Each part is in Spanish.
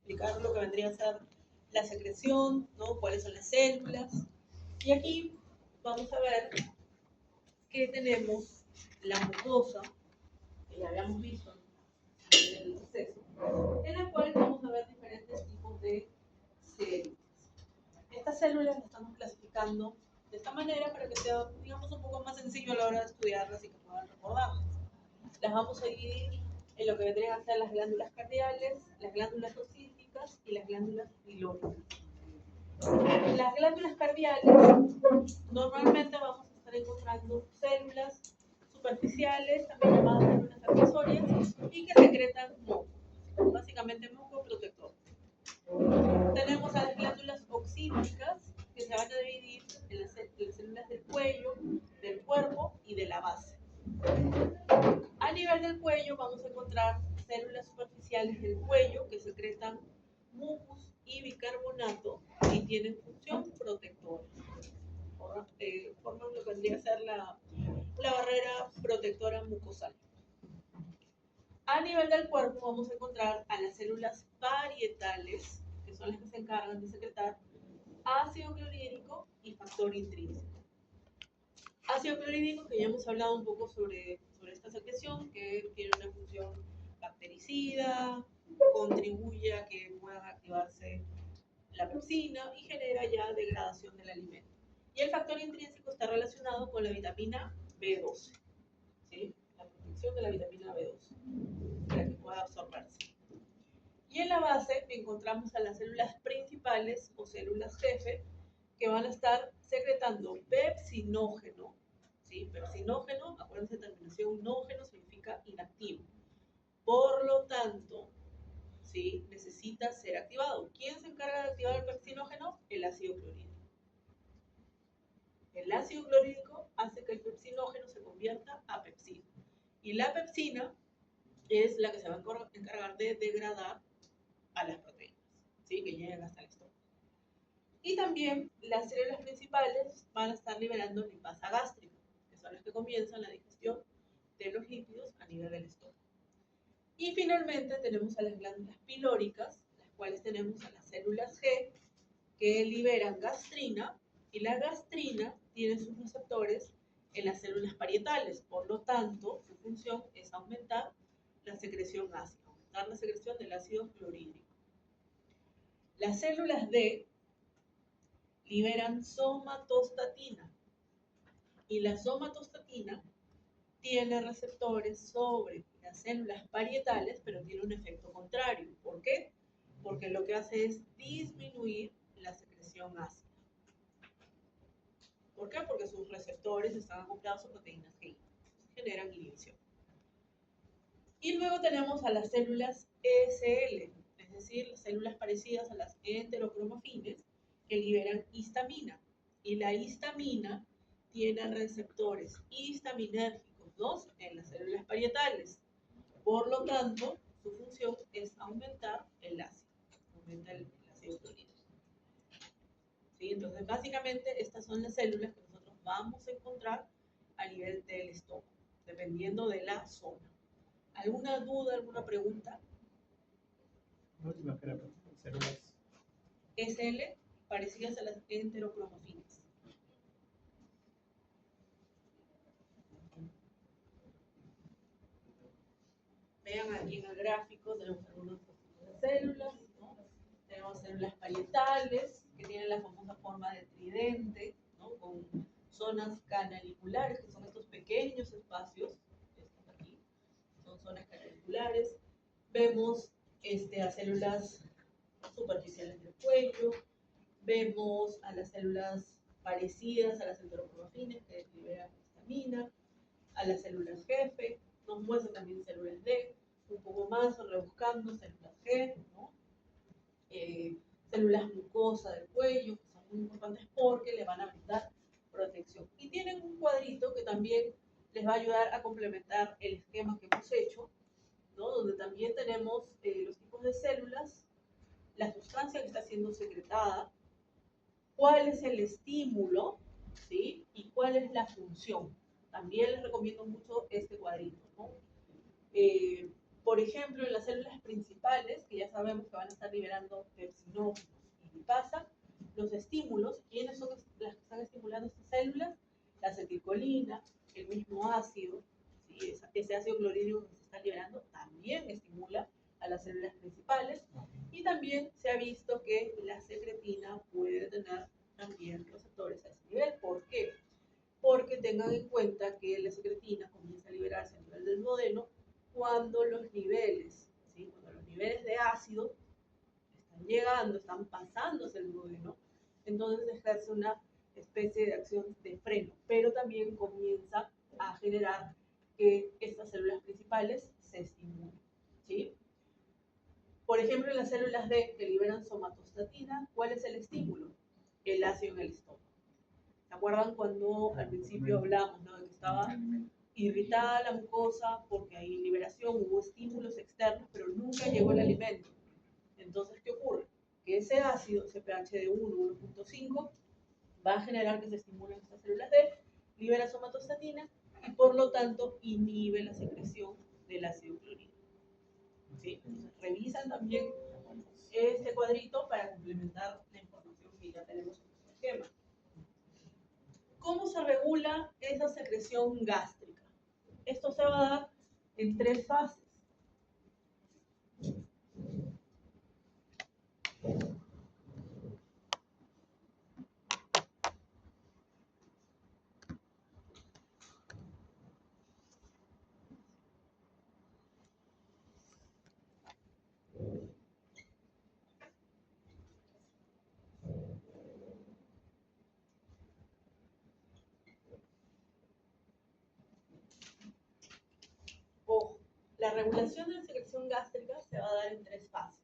explicar lo que vendría a ser la secreción, ¿no? Cuáles son las células. Y aquí vamos a ver que tenemos la mucosa, que ya habíamos visto en el proceso, en la cual vamos a ver diferentes tipos de células. Estas células las estamos clasificando de esta manera para que sea, digamos, un poco más sencillo a la hora de estudiarlas y que puedan recordarlas. Las vamos a dividir en lo que vendrían a ser las glándulas cardiales, las glándulas ocísticas y las glándulas pilóricas. Las glándulas cardiales, normalmente vamos a estar encontrando células superficiales, también llamadas células accesorias, y que secretan moco, básicamente moco protector. Tenemos a las glándulas oxíticas, que se van a dividir en las células del cuello, del cuerpo y de la base. A nivel del cuello vamos a encontrar células superficiales del cuello que secretan mucus y bicarbonato y tienen función protectora. Forman lo que vendría a ser la barrera protectora mucosal. A nivel del cuerpo vamos a encontrar a las células parietales, que son las que se encargan de secretar ácido clorhídrico y factor intrínseco. Ácido clorhídrico, que ya hemos hablado un poco sobre esta secreción, que tiene una función bactericida, contribuye a que pueda activarse la pepsina y genera ya degradación del alimento. Y el factor intrínseco está relacionado con la vitamina B12, ¿sí? La protección de la vitamina B12 para que pueda absorberse. Y en la base encontramos a las células principales o células jefe que van a estar secretando pepsinógeno, ¿sí? Pepsinógeno, acuérdense, terminación nógeno significa inactivo. Por lo tanto, ¿sí? Necesita ser activado. ¿Quién se encarga de activar el pepsinógeno? El ácido clorhídrico. El ácido clorhídrico hace que el pepsinógeno se convierta a pepsina. Y la pepsina es la que se va a encargar de degradar a las proteínas, ¿sí? Que llegan hasta el estómago. Y también las células principales van a estar liberando lipasa gástrica, que son las que comienzan la digestión de los lípidos a nivel del estómago. Y finalmente tenemos a las glándulas pilóricas, las cuales tenemos a las células G, que liberan gastrina, y la gastrina tiene sus receptores en las células parietales. Por lo tanto, su función es aumentar la secreción ácida, aumentar la secreción del ácido clorhídrico. Las células D liberan somatostatina, y la somatostatina tiene receptores sobre las células parietales, pero tiene un efecto contrario. ¿Por qué? Porque lo que hace es disminuir la secreción ácida. ¿Por qué? Porque sus receptores están acoplados a proteínas G, generan inhibición. Y luego tenemos a las células ESL, es decir, las células parecidas a las enterocromafines, que liberan histamina. Y la histamina tiene receptores histaminérgicos 2 en las células parietales. Por lo tanto, su función es aumentar el ácido, aumenta el ácido clorhídrico. ¿Sí? Entonces, básicamente, estas son las células que nosotros vamos a encontrar a nivel del estómago, dependiendo de la zona. ¿Alguna duda, alguna pregunta? La última que era células SL, parecidas a las enterocromafines. Vean aquí en el gráfico, tenemos algunos tipos de células, ¿no? Tenemos células parietales, que tienen la famosa forma de tridente, ¿no? Con zonas canaliculares, que son estos pequeños espacios, estos aquí, son zonas canaliculares. Vemos a células superficiales del cuello, vemos a las células parecidas a las enterocromafines, que liberan histamina, a las células jefe, nos muestra también células D, un poco más rebuscando células G, ¿no? Células mucosa del cuello, que son muy importantes porque le van a brindar protección. Y tienen un cuadrito que también les va a ayudar a complementar el esquema que hemos hecho, ¿no? Donde también tenemos los tipos de células, la sustancia que está siendo secretada, cuál es el estímulo, ¿sí? Y cuál es la función. También les recomiendo mucho este cuadrito, ¿no? Por ejemplo, en las células principales, que ya sabemos que van a estar liberando pepsinógenos y lipasa, los estímulos, ¿quiénes son las que están estimulando estas células? La acetilcolina, el mismo ácido, ¿sí? Ese ácido clorhídrico que se está liberando también estimula a las células principales, y también se ha visto que la secretina puede tener también receptores a ese nivel. ¿Por qué? Porque tengan en cuenta que la secretina comienza a liberarse a nivel del duodeno cuando los niveles, ¿sí? Cuando los niveles de ácido están llegando, están pasándose el duodeno, entonces ejerce una especie de acción de freno, pero también comienza a generar que estas células principales se estimulen, ¿sí? Por ejemplo, en las células D que liberan somatostatina, ¿cuál es el estímulo? El ácido en el estómago. ¿Se acuerdan cuando al principio hablamos, ¿no?, de que estaba irritada la mucosa porque hay liberación, hubo estímulos externos, pero nunca llegó el alimento? Entonces, ¿qué ocurre? Que ese ácido, ese pH de 1, 1.5, va a generar que se estimulen estas células D, libera somatostatina y por lo tanto inhibe la secreción del ácido clorhídrico. ¿Sí? Entonces, revisan también este cuadrito para complementar la información que ya tenemos en nuestro esquema. ¿Cómo se regula esa secreción gástrica? Esto se va a dar en 3 fases. Ojo, la regulación de la secreción gástrica se va a dar en 3 fases.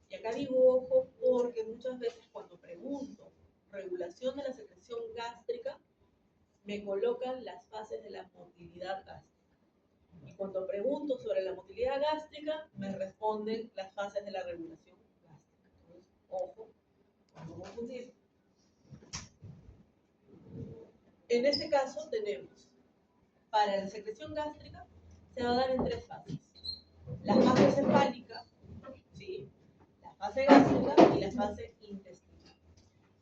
Y acá digo ojo porque muchas veces cuando pregunto regulación de la secreción gástrica, me colocan las fases de la motilidad gástrica. Y cuando pregunto sobre la motilidad gástrica, me responden las fases de la regulación gástrica. Entonces, ojo, no confundir. En este caso tenemos, para la secreción gástrica, se va a dar en 3 fases. La fase cefálica, ¿sí?, la fase gástrica y la fase intestinal.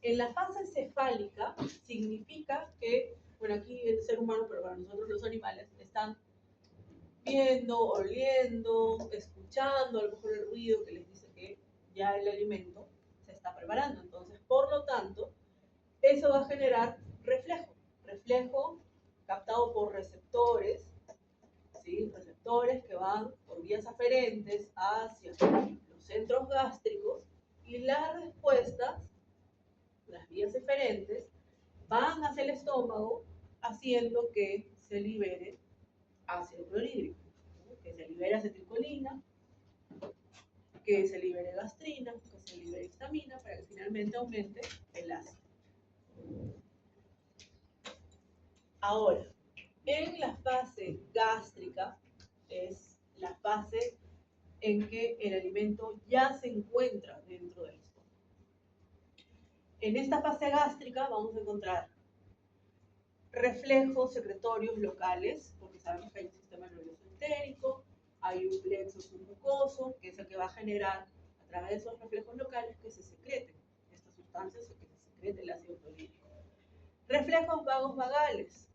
En la fase cefálica significa que, bueno, aquí el ser humano, pero para nosotros los animales, están viendo, oliendo, escuchando a lo mejor el ruido que les dice que ya el alimento se está preparando. Entonces, por lo tanto, eso va a generar reflejo captado por receptores, ¿sí?, receptores que van por vías aferentes hacia los centros gástricos, y las respuestas, las vías eferentes, van hacia el estómago haciendo que se libere ácido clorhídrico, ¿no?, que se libere acetilcolina, que se libere gastrina, que se libere histamina, para que finalmente aumente el ácido. Ahora, en la fase gástrica es la fase en que el alimento ya se encuentra dentro del estómago. En esta fase gástrica vamos a encontrar reflejos secretorios locales, porque sabemos que hay un sistema nervioso entérico, hay un plexo submucoso, que es el que va a generar a través de esos reflejos locales que se secreten estas sustancias o que se secrete el ácido clorhídrico. Reflejos vagos vagales,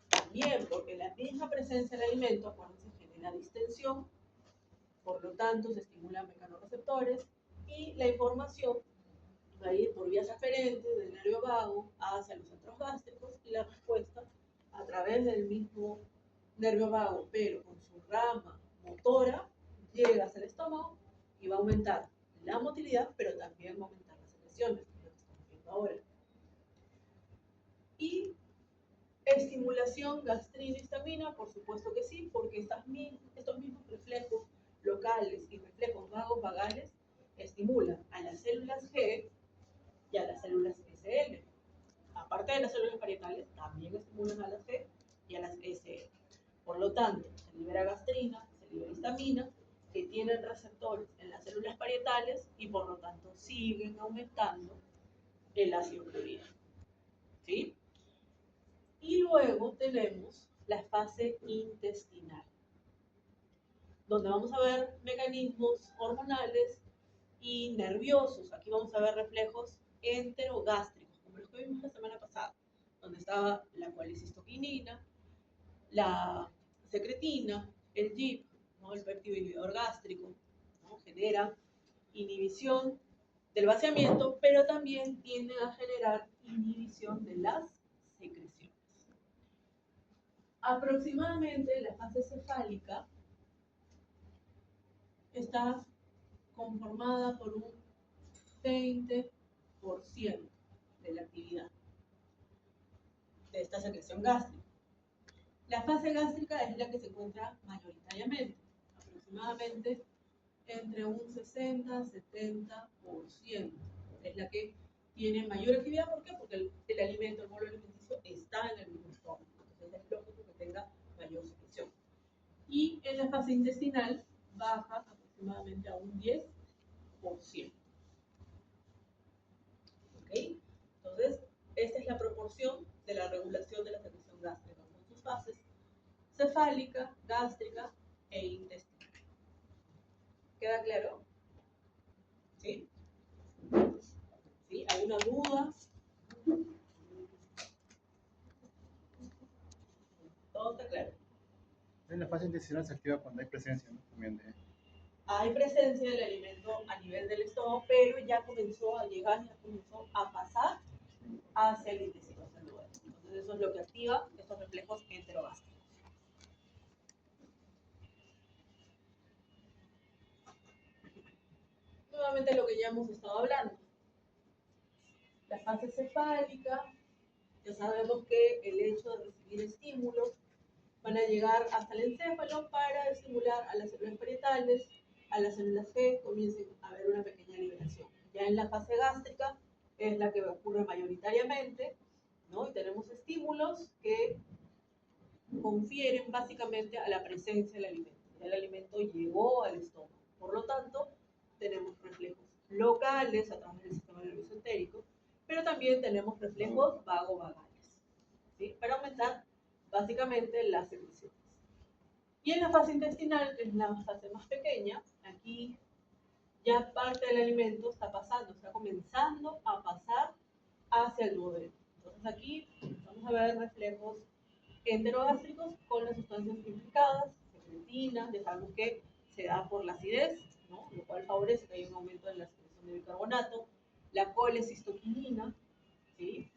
también porque la misma presencia del alimento, acuérdense, genera distensión, por lo tanto se estimulan mecanorreceptores y la información va a ir por vías aferentes del nervio vago hacia los centros gástricos, y la respuesta a través del mismo nervio vago, pero con su rama motora, llega hacia el estómago y va a aumentar la motilidad, pero también va a aumentar las secreciones, que es lo que estamos viendo ahora. Y estimulación gastrina-histamina, por supuesto que sí, porque estos mismos reflejos locales y reflejos vagos vagales estimulan a las células G y a las células SL. Aparte de las células parietales, también estimulan a las G y a las SL. Por lo tanto, se libera gastrina, se libera histamina, que tienen receptores en las células parietales y por lo tanto siguen aumentando el ácido clorhídrico. ¿Sí? Y luego tenemos la fase intestinal. donde vamos a ver mecanismos hormonales y nerviosos. Aquí vamos a ver reflejos enterogástricos, como los que vimos la semana pasada, donde estaba la colecistoquinina, la secretina, el GIP, ¿no? El péptido inhibidor gástrico, ¿no? Genera inhibición del vaciamiento, pero también tienden a generar inhibición de las secreciones. Aproximadamente la fase cefálica está conformada por un 20% de la actividad de esta secreción gástrica. La fase gástrica es la que se encuentra mayoritariamente, aproximadamente entre un 60-70%. Es la que tiene mayor actividad. ¿Por qué? Porque el alimento, el bolo alimenticio, está en el mismo estómago. Entonces es lógico que tenga mayor secreción. Y en la fase intestinal baja aproximadamente a un 10%. ¿Ok? Entonces, esta es la proporción de la regulación de la secreción gástrica con sus fases: cefálica, gástrica e intestinal. ¿Queda claro? ¿Sí? ¿Sí? ¿Alguna duda? Todo está claro. En la fase intestinal se activa cuando hay presencia, ¿no? También de... Hay presencia del alimento a nivel del estómago, pero ya comenzó a llegar, ya comenzó a pasar hacia el intestino celular. Entonces eso es lo que activa estos reflejos enterogástricos. Nuevamente lo que ya hemos estado hablando. La fase cefálica, ya sabemos que el hecho de recibir estímulos van a llegar hasta el encéfalo para estimular a las células parietales, a las células G, comiencen a haber una pequeña liberación. Ya en la fase gástrica es la que ocurre mayoritariamente, ¿no? Y tenemos estímulos que confieren básicamente a la presencia del alimento. Ya el alimento llegó al estómago. Por lo tanto, tenemos reflejos locales a través del sistema nervioso entérico, pero también tenemos reflejos vagovagales, ¿sí? Para aumentar básicamente las secreciones. Y en la fase intestinal, que es la fase más pequeña, aquí ya parte del alimento está pasando, está comenzando a pasar hacia el duodeno. Entonces aquí vamos a ver reflejos enterogástricos con las sustancias implicadas, secretina, ya sabemos que se da por la acidez, ¿no? Lo cual favorece que haya un aumento en la secreción de bicarbonato, la colecistoquinina, ¿sí?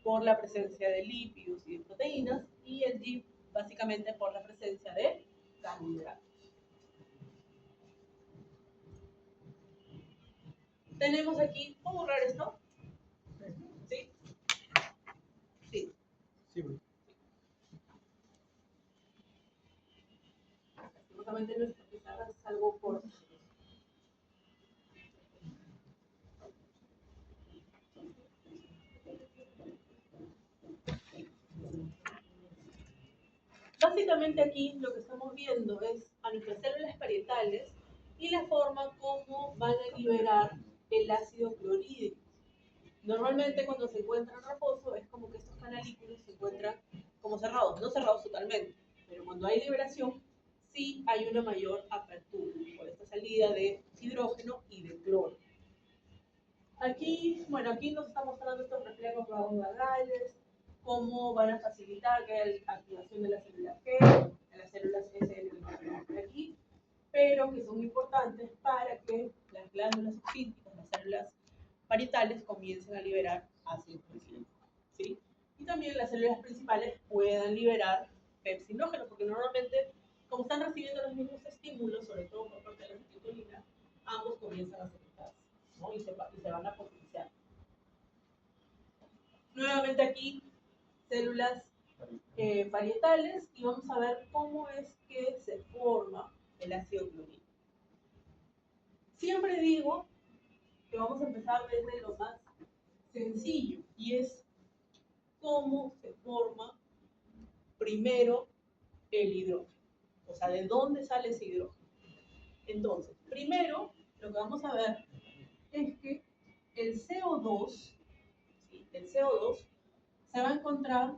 Por la presencia de lípidos y de proteínas, y el GIP básicamente por la presencia de carbohidratos. Tenemos aquí, ¿puedo borrar esto? ¿Sí? Sí. Sí, bro. Básicamente nuestra pizarra es algo corto. Básicamente aquí lo que estamos viendo es a nuestras células parietales y la forma como van a liberar el ácido clorhídrico. Normalmente cuando se encuentra en reposo es como que estos canalículos se encuentran como cerrados, no cerrados totalmente, pero cuando hay liberación sí hay una mayor apertura por esta salida de hidrógeno y de cloro. Aquí, bueno, aquí nos está mostrando estos reflejos vagovagales, cómo van a facilitar que haya activación de las células G, de las células SL de aquí, pero que son importantes para que las glándulas oxíticas, las células parietales, comiencen a liberar ácido clorhídrico, ¿sí? Y también las células principales puedan liberar pepsinógeno, porque normalmente, como están recibiendo los mismos estímulos, sobre todo por parte de la acetilcolina, ambos comienzan a secretarse, ¿no? Y se van a potenciar. Nuevamente aquí, células parietales, y vamos a ver cómo es que se forma el ácido clorhídrico. Siempre digo que vamos a empezar desde lo más sencillo, y es cómo se forma primero el hidrógeno, o sea, de dónde sale ese hidrógeno. Entonces, primero lo que vamos a ver es que el CO2, ¿sí? El CO2 se va a encontrar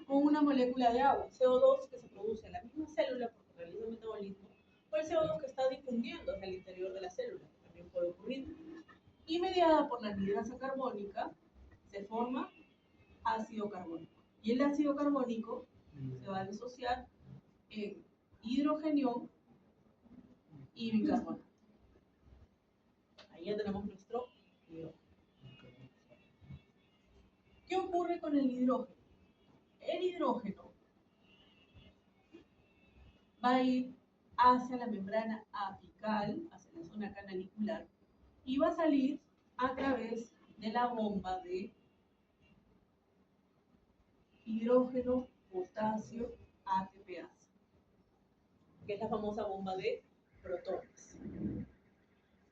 con una molécula de agua, CO2 que se produce en la misma célula, porque realiza el metabolismo, o el CO2 que está difundiendo hacia el interior de la célula, que también puede ocurrir. Y mediada por la anhidrasa carbónica, se forma ácido carbónico. Y el ácido carbónico se va a disociar en hidrogenión y bicarbonato. Ahí ya tenemos nuestro hidrógeno. ¿Qué ocurre con el hidrógeno? El hidrógeno va a ir hacia la membrana apical, hacia la zona canalicular, y va a salir a través de la bomba de hidrógeno, potasio, ATPase, que es la famosa bomba de protones,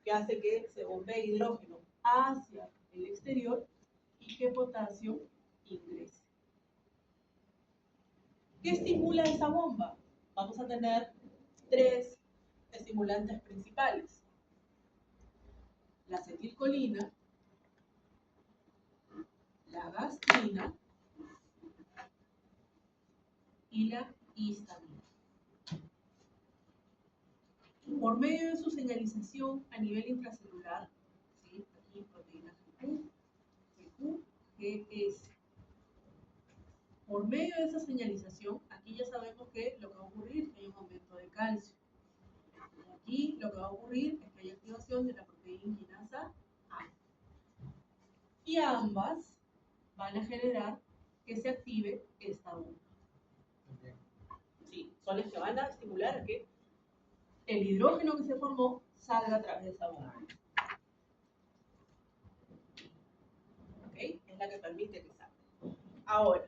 que hace que se bombee hidrógeno hacia el exterior y que potasio ingrese. ¿Qué estimula esa bomba? Vamos a tener tres estimulantes principales: la acetilcolina, la gastrina y la histamina. Por medio de su señalización a nivel intracelular, ¿sí? Aquí proteína GQ, GS. Por medio de esa señalización, aquí ya sabemos que lo que va a ocurrir es que hay un aumento de calcio. Y aquí lo que va a ocurrir es que hay activación de la proteína quinasa A. Y ambas van a generar que se active esta bomba. Sí, son las que van a estimular a que el hidrógeno que se formó salga a través de esa bomba. ¿Ok? Es la que permite que salga. Ahora,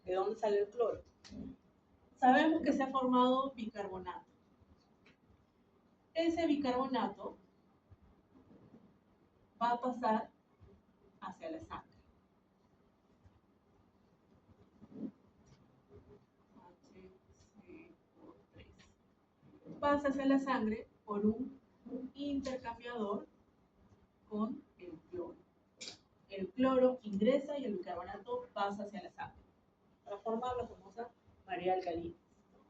¿de dónde sale el cloro? Sabemos que se ha formado bicarbonato. Ese bicarbonato va a pasar hacia la sangre. Pasa hacia la sangre por un intercambiador con el cloro. El cloro ingresa y el bicarbonato pasa hacia la sangre para formar la famosa marea alcalina.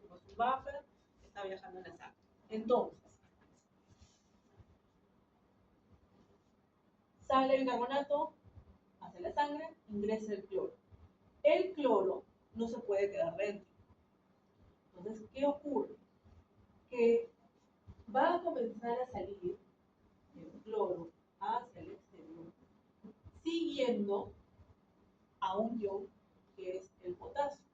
Es un buffer que está viajando en la sangre. Entonces, sale el bicarbonato hacia la sangre, ingresa el cloro. El cloro no se puede quedar dentro. Entonces, ¿qué ocurre? Que va a comenzar a salir el cloro hacia el exterior, siguiendo a un ion que es el potasio.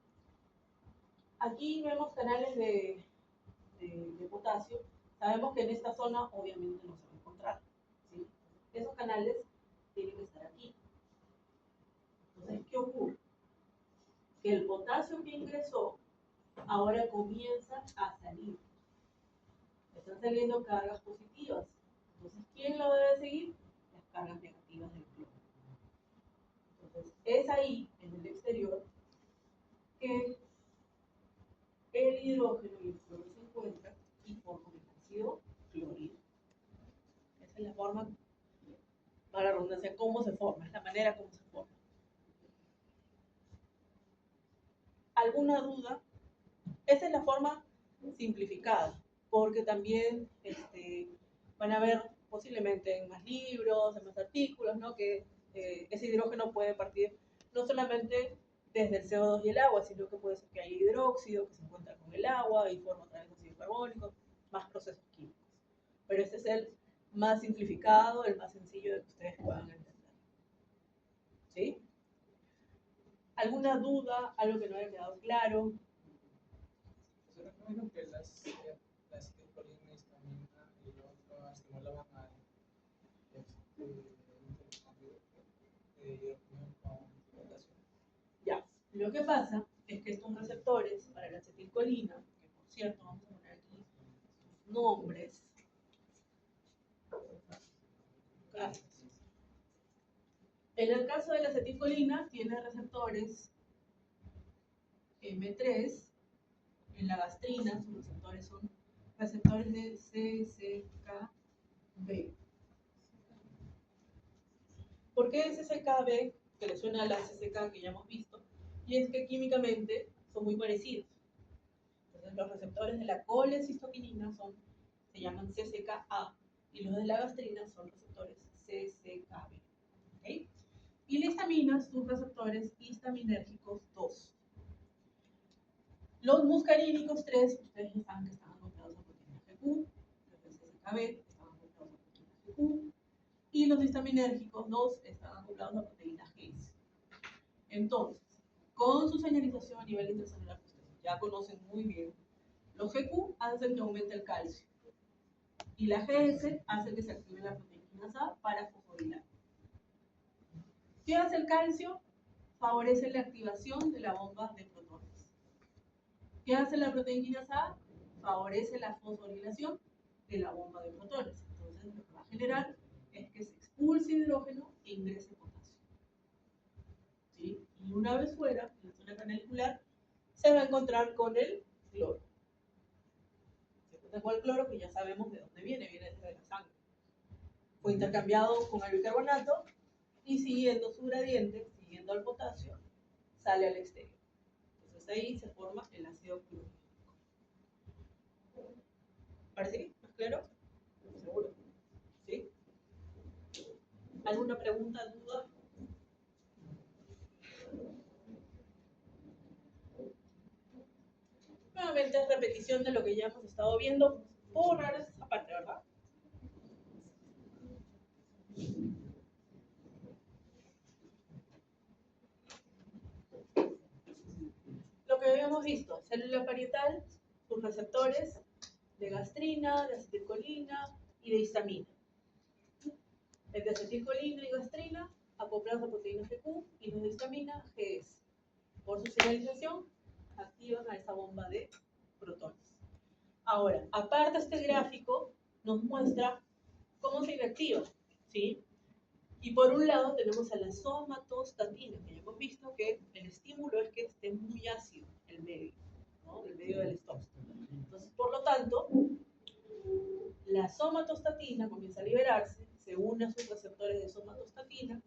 Aquí vemos canales de potasio. Sabemos que en esta zona obviamente no se va a encontrar, ¿sí? Esos canales tienen que estar aquí. Entonces, ¿qué ocurre? Que el potasio que ingresó ahora comienza a salir. Están saliendo cargas positivas. Entonces, ¿quién lo debe seguir? Las cargas negativas del cloro. Entonces, es ahí, en el exterior, que el hidrógeno y el cloro se encuentran y forman el ácido clorhídrico. Esa es la forma, para la redundancia, cómo se forma, es la manera como se forma. ¿Alguna duda? Esa es la forma simplificada, porque también van a ver posiblemente en más libros, en más artículos, ¿no? Que ese hidrógeno puede partir no solamente desde el CO2 y el agua, sino que puede ser que haya hidróxido que se encuentra con el agua y forma otra vez ácido carbónico, más procesos químicos. Pero este es el más simplificado, el más sencillo de que ustedes puedan entender. ¿Sí? ¿Alguna duda? ¿Algo que no haya quedado claro? Yo recuerdo que las acetilcolina y histamina y lo otro estimulaban al intercambio de hidrógeno con potasio. Ya, lo que pasa es que estos receptores para la acetilcolina, que por cierto vamos a poner aquí sus nombres, en el caso de la acetilcolina tiene receptores M3, en la gastrina sus receptores son receptores de CCKB. ¿Por qué el CCKB? Que le suena a la CCK que ya hemos visto, y es que químicamente son muy parecidos. Entonces Entonces, los receptores de la colecistoquinina se llaman CCKA y los de la gastrina son receptores CCKB. ¿Okay? Y la histamina, sus receptores histaminérgicos 2. Los muscarínicos 3, ustedes ya saben que están asociados a proteína GQ, los de CCKB están asociados a proteína GQ, y los histaminérgicos 2 están acoplados a proteína GS. Entonces, con su señalización a nivel intracelular, que ustedes ya conocen muy bien, los GQ hacen que aumente el calcio y la GS hace que se active la proteína A para fosforilar. ¿Qué hace el calcio? Favorece la activación de la bomba de protones. ¿Qué hace la proteína A? Favorece la fosforilación de la bomba de protones. Entonces, lo que va a generar es que se expulse hidrógeno e ingrese potasio. ¿Sí? Y una vez fuera, en la zona canalicular, se va a encontrar con el cloro. Se encuentra con el cloro, que ya sabemos de dónde viene desde la sangre. Fue intercambiado con el bicarbonato y siguiendo su gradiente, siguiendo al potasio, sale al exterior. Entonces ahí se forma el ácido clorhídrico. ¿Parece más claro? ¿Seguro? ¿Sí? ¿Alguna pregunta, duda? Nuevamente es repetición de lo que ya hemos estado viendo. Puedo borrar esa parte, ¿verdad? Lo que habíamos visto, célula parietal, sus receptores de gastrina, de acetilcolina y de histamina. El de acetilcolina y gastrina acoplados a proteínas GQ y los de histamina GS. Por su señalización, activan a esa bomba de protones. Ahora, aparte este gráfico nos muestra cómo se inactiva, ¿sí? Y por un lado tenemos a la somatostatina, que ya hemos visto que el estímulo es que esté muy ácido el medio, ¿no? El medio del estómago. Entonces, por lo tanto, la somatostatina comienza a liberarse, se une a sus receptores de somatostatina,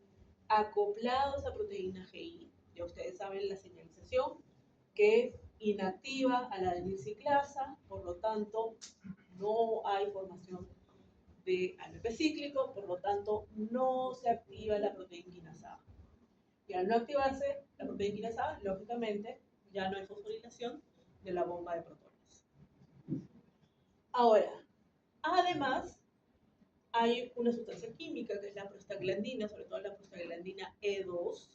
acoplados a proteína GI. Ya ustedes saben la señalización, que inactiva a la adenilciclasa, por lo tanto, no hay formación de AMP cíclico, por lo tanto, no se activa la proteína A. Y al no activarse la proteína A, lógicamente, ya no hay fosforilación de la bomba de protones. Ahora, además, hay una sustancia química que es la prostaglandina, sobre todo la prostaglandina E2,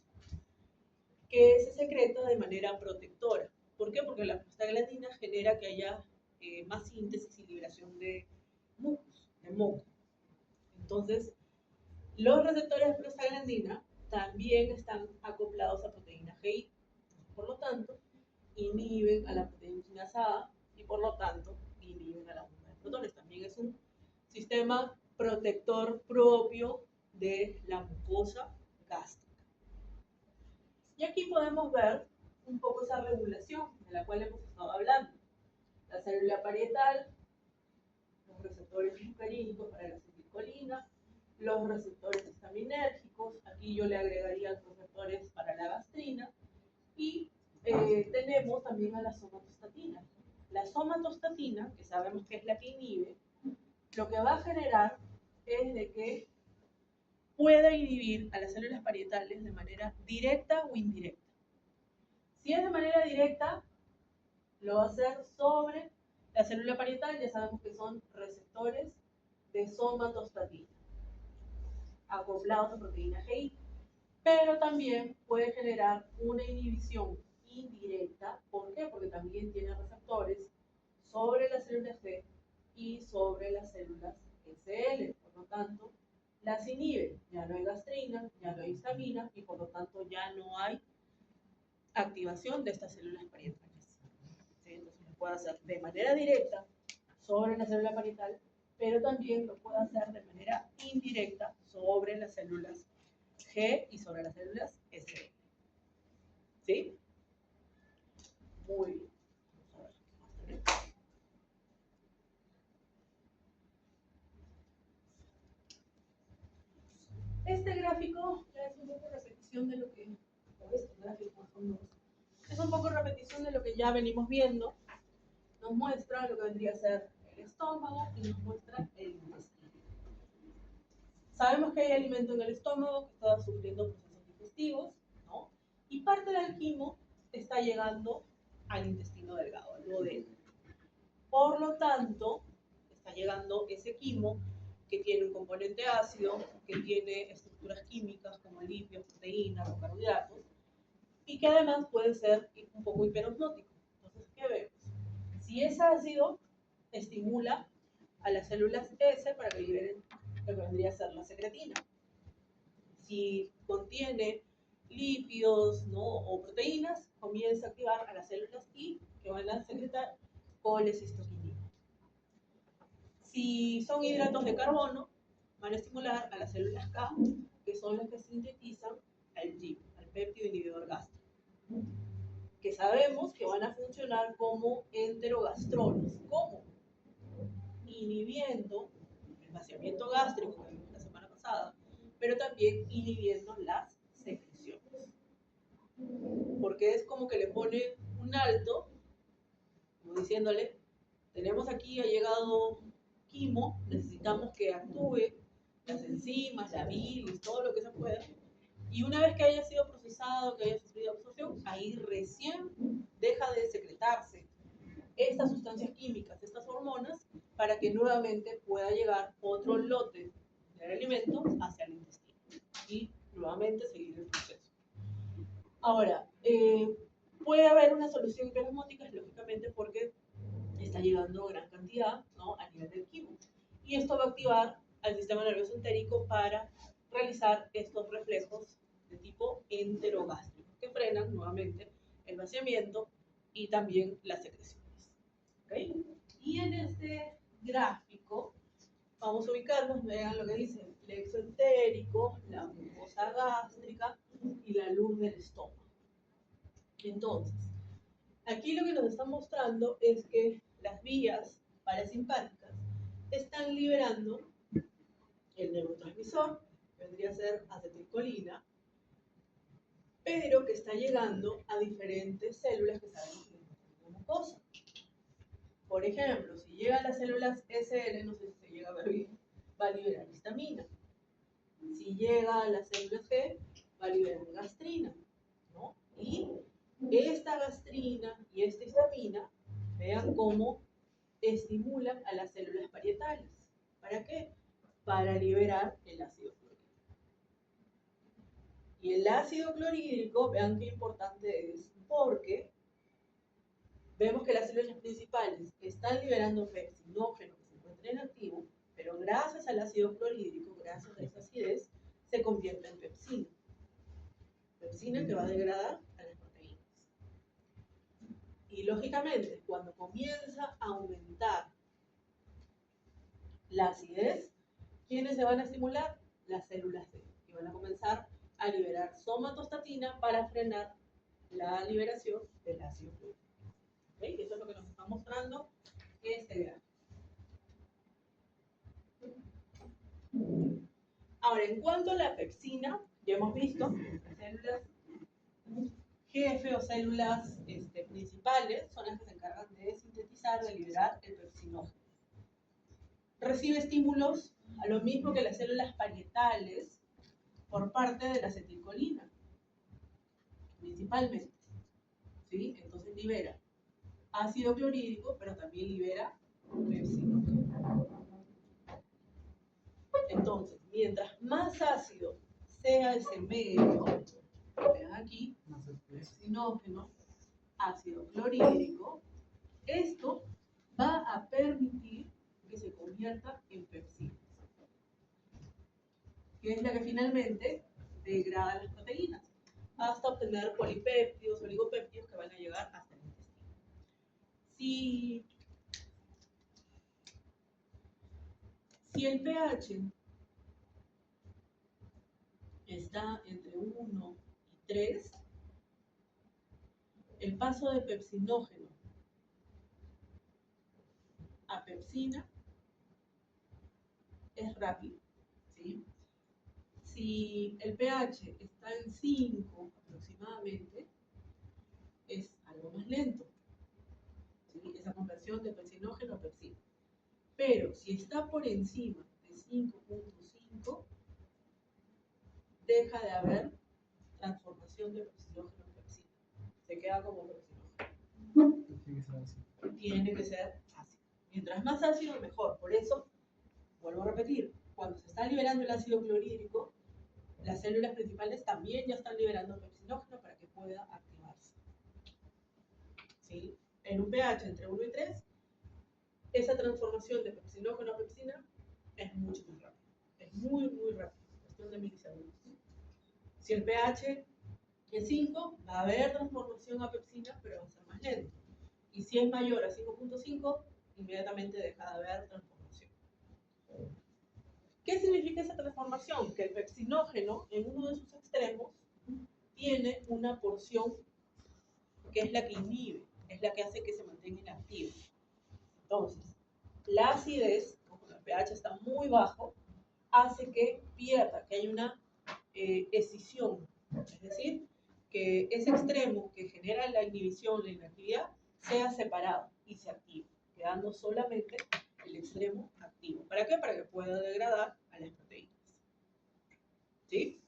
que se secreta de manera protectora. ¿Por qué? Porque la prostaglandina genera que haya más síntesis y liberación de mucus, de moco. Entonces, los receptores de prostaglandina también están acoplados a proteína GI. Por lo tanto, inhiben a la proteína A y por lo tanto inhiben a la bomba de protones. También es un sistema protector propio de la mucosa gástrica. Y aquí podemos ver un poco esa regulación de la cual hemos estado hablando. La célula parietal, los receptores muscarínicos para la acetilcolina, los receptores histaminérgicos, aquí yo le agregaría los receptores para la gastrina, y tenemos también a la somatostatina. La somatostatina, que sabemos que es la que inhibe, lo que va a generar es de que pueda inhibir a las células parietales de manera directa o indirecta. Si es de manera directa, lo va a hacer sobre la célula parietal, ya sabemos que son receptores de somatostatina, acoplados a proteína GI, pero también puede generar una inhibición indirecta. ¿Por qué? Porque también tiene receptores sobre las células G y sobre las células SL. Por lo tanto, las inhibe. Ya no hay gastrina, ya no hay histamina y por lo tanto ya no hay activación de estas células parietales. ¿Sí? Entonces lo puede hacer de manera directa sobre la célula parietal, pero también lo puede hacer de manera indirecta sobre las células G y sobre las células SL. ¿Sí? Muy bien. Este gráfico es un poco repetición de lo que, es un poco repetición de lo que ya venimos viendo. nos muestra lo que vendría a ser el estómago y nos muestra el intestino. Sabemos que hay alimento en el estómago que está sufriendo procesos digestivos, ¿no? Y parte del quimo está llegando al intestino delgado, al duodeno. Por lo tanto, está llegando ese quimo que tiene un componente ácido, que tiene estructuras químicas como lípidos, proteínas o carbohidratos, y que además puede ser un poco hiperosmótico. Entonces, ¿qué vemos? Si es ácido, estimula a las células S para que liberen lo que vendría a ser la secretina. Si contiene lípidos, ¿no?, o proteínas, comienza a activar a las células I que van a secretar colecistoquinina. Si son hidratos de carbono, van a estimular a las células K, que son las que sintetizan al GIP, al péptido inhibidor gástrico, que sabemos que van a funcionar como enterogastrones. ¿Cómo? Inhibiendo el vaciamiento gástrico, que vimos la semana pasada, pero también inhibiendo las secreciones. Porque es como que le pone un alto, como diciéndole, tenemos aquí, ha llegado quimo, necesitamos que actúe las enzimas, la bilis, todo lo que se pueda. Y una vez que haya sido procesado, que haya sufrido absorción, ahí recién deja de secretarse estas sustancias químicas, estas hormonas, para que nuevamente pueda llegar otro lote de alimento hacia el intestino y nuevamente seguir el proceso. Ahora, puede haber una solución hiperosmótica, lógicamente, porque está llegando gran cantidad, ¿no?, a nivel del quimo. Y esto va a activar al sistema nervioso entérico para realizar estos reflejos de tipo enterogástrico, que frenan nuevamente el vaciamiento y también las secreciones. ¿Okay? Y en este gráfico vamos a ubicarnos, vean lo que dice, el plexo entérico, la mucosa gástrica y la luz del estómago. Entonces, aquí lo que nos está mostrando es que las vías parasimpáticas están liberando el neurotransmisor, que vendría a ser acetilcolina, pero que está llegando a diferentes células que sabemos que es una mucosa. Por ejemplo, si llega a las células SL, no sé si se llega a ver bien, va a liberar histamina. Si llega a las células G, va a liberar gastrina, ¿no? Y esta gastrina y esta histamina, vean cómo estimulan a las células parietales. ¿Para qué? Para liberar el ácido clorhídrico. Y el ácido clorhídrico, vean qué importante es, porque vemos que las células principales están liberando pepsinógeno que se encuentra inactivo, pero gracias al ácido clorhídrico, gracias a esa acidez, se convierte en pepsina. Pepsina que va a degradar a las proteínas. Y lógicamente, cuando comienza a aumentar la acidez, ¿quiénes se van a estimular? Las células D, que van a comenzar a liberar somatostatina para frenar la liberación del ácido clorhídrico. ¿Okay? Eso es lo que nos está mostrando este gráfico. Ahora, en cuanto a la pepsina, ya hemos visto las células jefe o células principales son las que se encargan de sintetizar, de liberar el pepsinógeno. Recibe estímulos a lo mismo que las células parietales por parte de la acetilcolina, principalmente. ¿Sí? Entonces libera ácido clorhídrico, pero también libera pepsinógeno. Entonces, mientras más ácido sea ese medio, vean aquí, pepsinógeno, ácido clorhídrico, esto va a permitir que se convierta en pepsina, que es la que finalmente degrada las proteínas, hasta obtener polipéptidos, oligopéptidos que van a llegar hasta el intestino. Si el pH está entre 1 y 3, el paso de pepsinógeno a pepsina es rápido, ¿sí? Si el pH está en 5 aproximadamente, es algo más lento, ¿sí? esa conversión de pepsinógeno a pepsina. Pero si está por encima de 5.5, deja de haber transformación de pepsinógeno a pepsina. Se queda como pepsinógeno. Tiene que ser así. Tiene que ser ácido. Mientras más ácido, mejor. Por eso, vuelvo a repetir, cuando se está liberando el ácido clorhídrico, las células principales también ya están liberando pepsinógeno para que pueda activarse. ¿Sí? En un pH entre 1 y 3, esa transformación de pepsinógeno a pepsina es mucho más rápida. Es muy, muy rápida. Cuestión de milisegundos. Si el pH es 5, va a haber transformación a pepsina, pero va a ser más lento. Y si es mayor a 5.5, inmediatamente deja de haber transformación. ¿Qué significa esa transformación? Que el pepsinógeno, en uno de sus extremos, tiene una porción que es la que inhibe, es la que hace que se mantenga inactivo. Entonces, la acidez, como el pH está muy bajo, hace que pierda, que haya una escisión. Es decir, que ese extremo que genera la inhibición, la inactividad, sea separado y se active, quedando solamente el extremo activo. ¿Para qué? Para que pueda degradar a las proteínas. ¿Sí?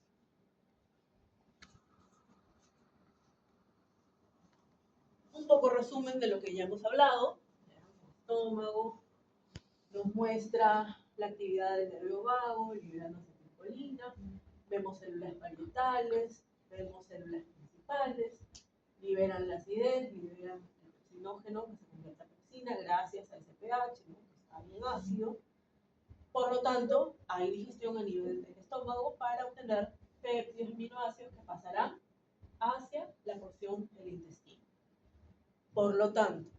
Un poco resumen de lo que ya hemos hablado. El estómago nos muestra la actividad del nervio vago, liberando acetilcolina. Vemos células parietales, vemos células principales, liberan la acidez, liberan el pepsinógeno que se convierte en pepsina gracias a ese pH, ¿no? Que está bien ácido. Por lo tanto, hay digestión a nivel del estómago para obtener péptidos y aminoácidos que pasarán hacia la porción del intestino. Por lo tanto,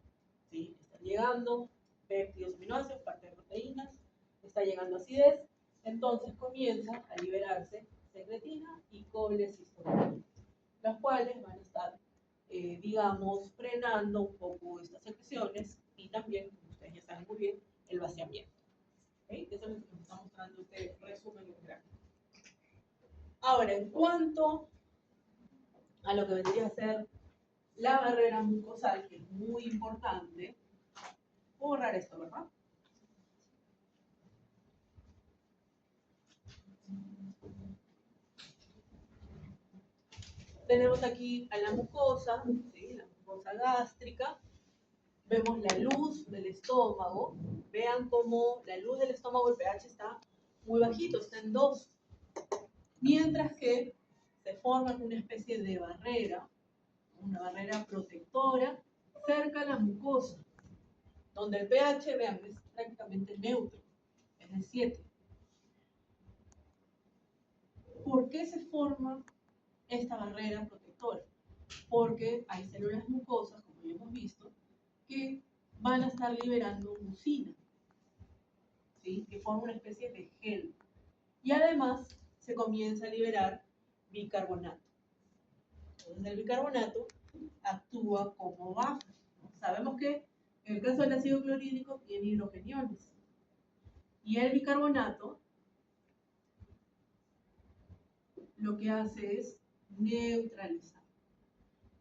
¿sí? Están llegando péptidos y aminoácidos, parte de proteínas, está llegando acidez, entonces comienza a liberarse secretina y colecistoína, las cuales van a estar, digamos, frenando un poco estas secreciones y también, como ustedes ya saben muy bien, el vaciamiento. ¿Okay? Eso es lo que nos está mostrando este resumen gráfico. Ahora, en cuanto a lo que vendría a ser la barrera mucosal, que es muy importante, puedo borrar esto, ¿verdad? Tenemos aquí a la mucosa, ¿sí? La mucosa gástrica. Vemos la luz del estómago. Vean cómo la luz del estómago, el pH está muy bajito, está en 2. Mientras que se forma una especie de barrera, una barrera protectora, cerca a la mucosa, donde el pH, vean, es prácticamente neutro, es de 7. ¿Por qué se forma esta barrera protectora? Porque hay células mucosas, como ya hemos visto, que van a estar liberando mucina, ¿sí? Que forma una especie de gel. Y además se comienza a liberar bicarbonato. Entonces el bicarbonato actúa como buffer. Sabemos que en el caso del ácido clorhídrico tiene hidrogeniones. Y el bicarbonato lo que hace es neutralizar.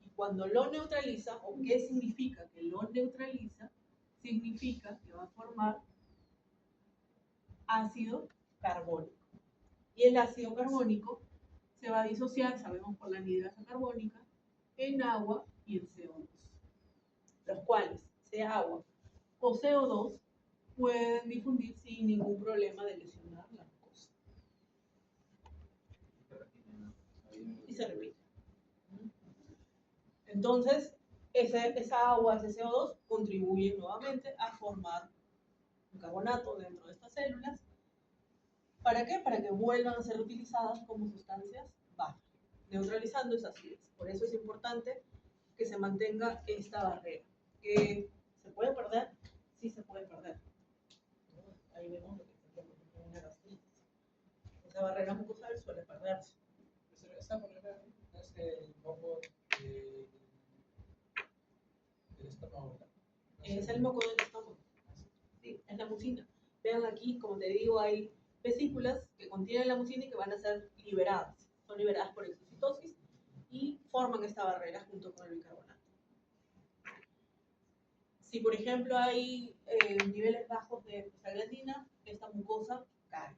Y cuando lo neutraliza, ¿o qué significa que lo neutraliza? Significa que va a formar ácido carbónico. Y el ácido carbónico se va a disociar, sabemos por la anhidrasa carbónica, en agua y en CO2. Los cuales, sea agua o CO2, pueden difundir sin ningún problema de lesionar la mucosa. Y se repite. Entonces, esa agua, ese CO2, contribuye nuevamente a formar un carbonato dentro de estas células. ¿Para qué? Para que vuelvan a ser utilizadas como sustancias buffer, neutralizando esa acidez. Por eso es importante que se mantenga esta barrera. ¿Que se puede perder? Sí se puede perder. Ahí vemos lo que tendría por ejemplo una gastritis. Esa barrera mucosal suele perderse. Esta barrera es el moco del estómago, ¿verdad? Es el moco del estómago. Sí, es la mucina. Vean aquí, como te digo, hay vesículas que contienen la mucina y que van a ser liberadas. Son liberadas por exocitosis y forman esta barrera junto con el bicarbonato. Si, por ejemplo, hay niveles bajos de prostaglandina, esta mucosa cae.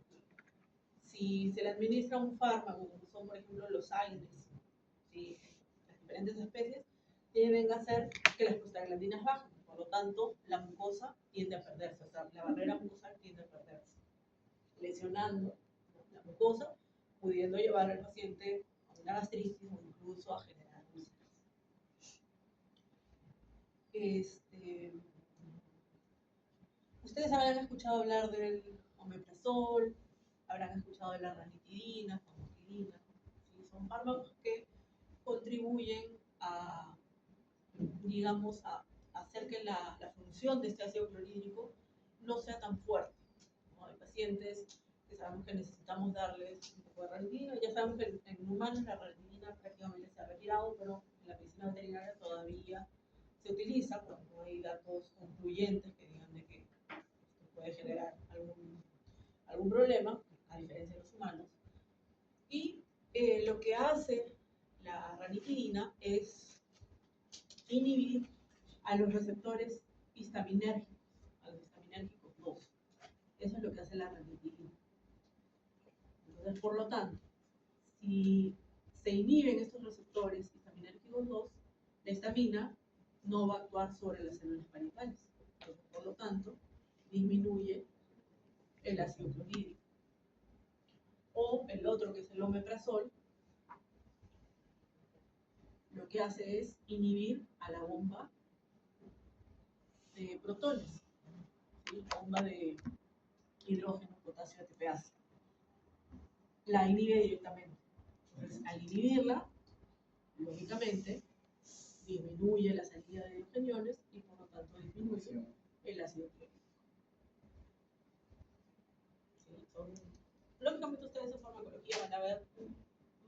Si se le administra un fármaco, como son, por ejemplo, los AINES, ¿sí? Las diferentes especies, tienden a hacer que las prostaglandinas bajen. Por lo tanto, la mucosa tiende a perderse, o sea, la barrera mucosal tiende a perderse, lesionando la mucosa, pudiendo llevar al paciente a una gastritis o incluso a generar úlceras. Ustedes habrán escuchado hablar del omeprazol, habrán escuchado de la ranitidina, famotidina, ¿sí? Son fármacos que contribuyen a, digamos, a hacer que la función de este ácido clorhídrico no sea tan fuerte, ¿no? Hay pacientes que sabemos que necesitamos darles un poco de ranitidina. Ya sabemos que en humanos la ranitidina prácticamente se ha retirado, pero en la medicina veterinaria todavía se utiliza cuando no hay datos concluyentes que digan de que esto puede generar algún problema, a diferencia de los humanos. Y lo que hace la ranitidina es inhibir a los receptores histaminérgicos, a los histaminérgicos 2. Eso es lo que hace la ranitidina. Entonces, por lo tanto, si se inhiben estos receptores histaminérgicos 2, la histamina no va a actuar sobre las células parietales. Entonces, por lo tanto, disminuye el ácido clorhídrico. O el otro, que es el omeprazol, lo que hace es inhibir a la bomba de protones, ¿sí? Bomba de hidrógeno, potasio, ATPase. La inhibe directamente. Entonces, al inhibirla, lógicamente, disminuye la salida de hidrogeniones y por lo tanto disminuye el ácido clorhídrico. ¿Sí? Lógicamente ustedes en farmacología van a ver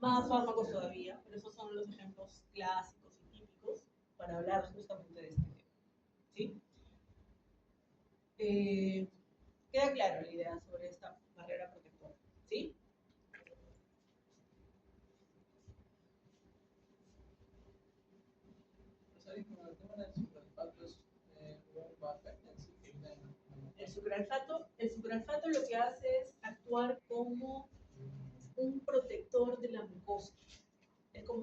más fármacos todavía, pero esos son los ejemplos clásicos y típicos para hablar justamente de este tema. ¿Sí? Queda claro la idea sobre esta barrera protectora. ¿Sí? Con el tema del sucralfato, ¿va a afectar en ciclina? El sucralfato lo que hace es actuar como un protector de la mucosa.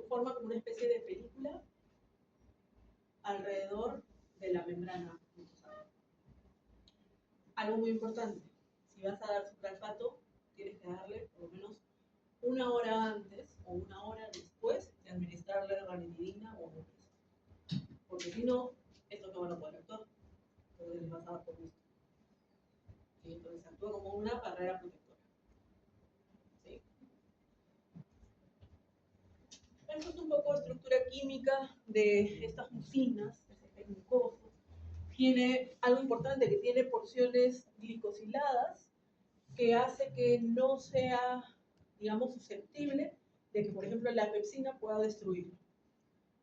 Forma como una especie de película alrededor de la membrana mucosal. Algo muy importante, si vas a dar sucralfato, tienes que darle por lo menos una hora antes o una hora después de administrarle ranitidina o omeprazol. Porque si no, estos no van a poder actuar. Entonces les vas a dar por gusto. ¿Sí? Entonces actúa como una barrera protectora. ¿Sí? Esto es un poco de estructura química de estas mucinas, el mucoso. Tiene algo importante, que tiene porciones glicosiladas, que hace que no sea, digamos, susceptible de que, por ejemplo, la pepsina pueda destruirlo.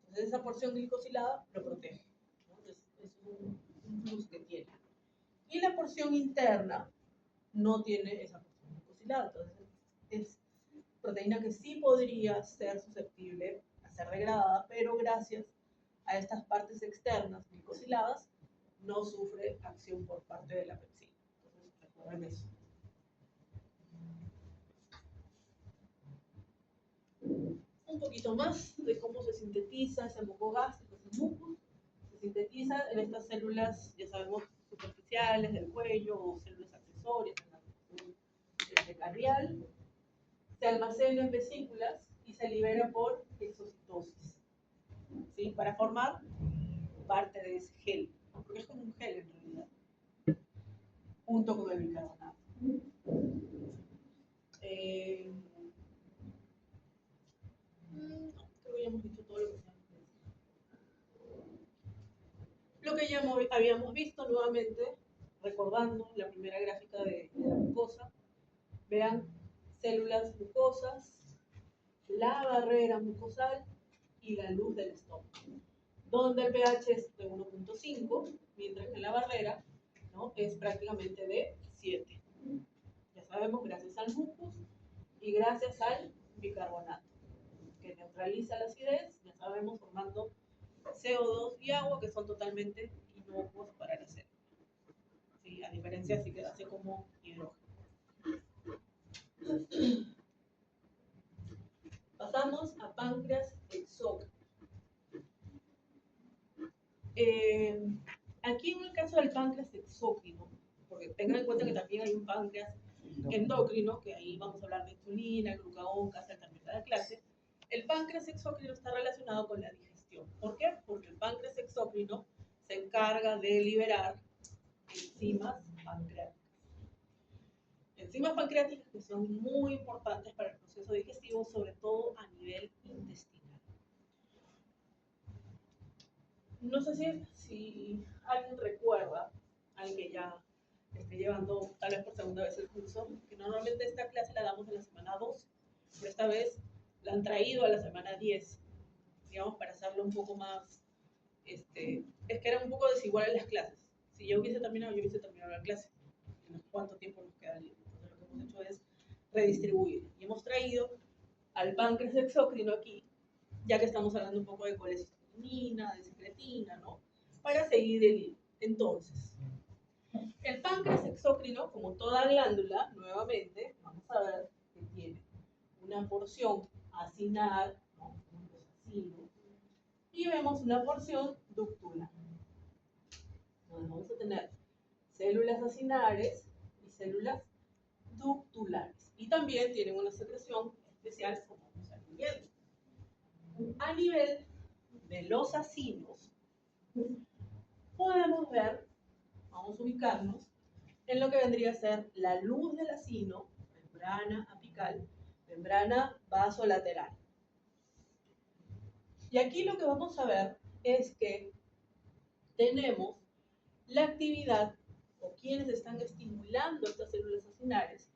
Entonces, esa porción glicosilada lo protege, ¿no? Entonces, es un plus que tiene. Y la porción interna no tiene esa porción glicosilada. Entonces, es proteína que sí podría ser susceptible a ser degradada, pero gracias a estas partes externas glicosiladas, no sufre acción por parte de la pepsina. Entonces, recuerden eso. Un poquito más de cómo se sintetiza ese muco gástrico, ese mucus. Se sintetiza en estas células, ya sabemos, superficiales del cuello o células accesorias, en la cardial. Se almacena en vesículas y se libera por exocitosis, ¿sí? Para formar parte de ese gel, porque es como un gel en realidad, junto con el bicarbonato. Creo que ya hemos dicho todo lo que teníamos que decir. Lo que ya habíamos visto nuevamente, recordando la primera gráfica de la mucosa, vean células mucosas, la barrera mucosal y la luz del estómago, donde el pH es de 1.5, mientras que la barrera, ¿no?, es prácticamente de 7. Ya sabemos, gracias al mucus y gracias al bicarbonato, que neutraliza la acidez, ya sabemos, formando CO2 y agua, que son totalmente no puedo separar la célula. ¿Sí? A diferencia si quedase como hidrógeno. Pasamos a páncreas exócrino. Aquí en el caso del páncreas exócrino, porque tengan en cuenta que también hay un páncreas endocrino, que ahí vamos a hablar de insulina, glucagón, casi también de clase. El páncreas exócrino está relacionado con la digestión. ¿Por qué? Porque el páncreas exócrino se encarga de liberar enzimas pancreáticas. Enzimas pancreáticas que son muy importantes para el proceso digestivo, sobre todo a nivel intestinal. No sé si alguien recuerda, alguien que ya esté llevando tal vez por segunda vez el curso, que normalmente esta clase la damos en la semana 2, pero esta vez la han traído a la semana 10, digamos, para hacerlo un poco más, es que eran un poco desiguales las clases. Si yo hubiese terminado la clase. ¿Cuánto tiempo nos queda libre? Entonces lo que hemos hecho es redistribuir. Y hemos traído al páncreas exócrino aquí, ya que estamos hablando un poco de colecistocinina, de secretina, ¿no? Para seguir el hilo. Entonces, el páncreas exócrino, como toda glándula, nuevamente, vamos a ver que tiene una porción acinar, ¿no? Y vemos una porción ductular. Entonces vamos a tener células acinares y células ductulares. Y también tienen una secreción especial, como vamos a ir viendo. A nivel de los acinos, podemos ver, vamos a ubicarnos, en lo que vendría a ser la luz del acino, membrana apical, membrana vasolateral. Y aquí lo que vamos a ver es que tenemos la actividad o quienes están estimulando estas células acinares.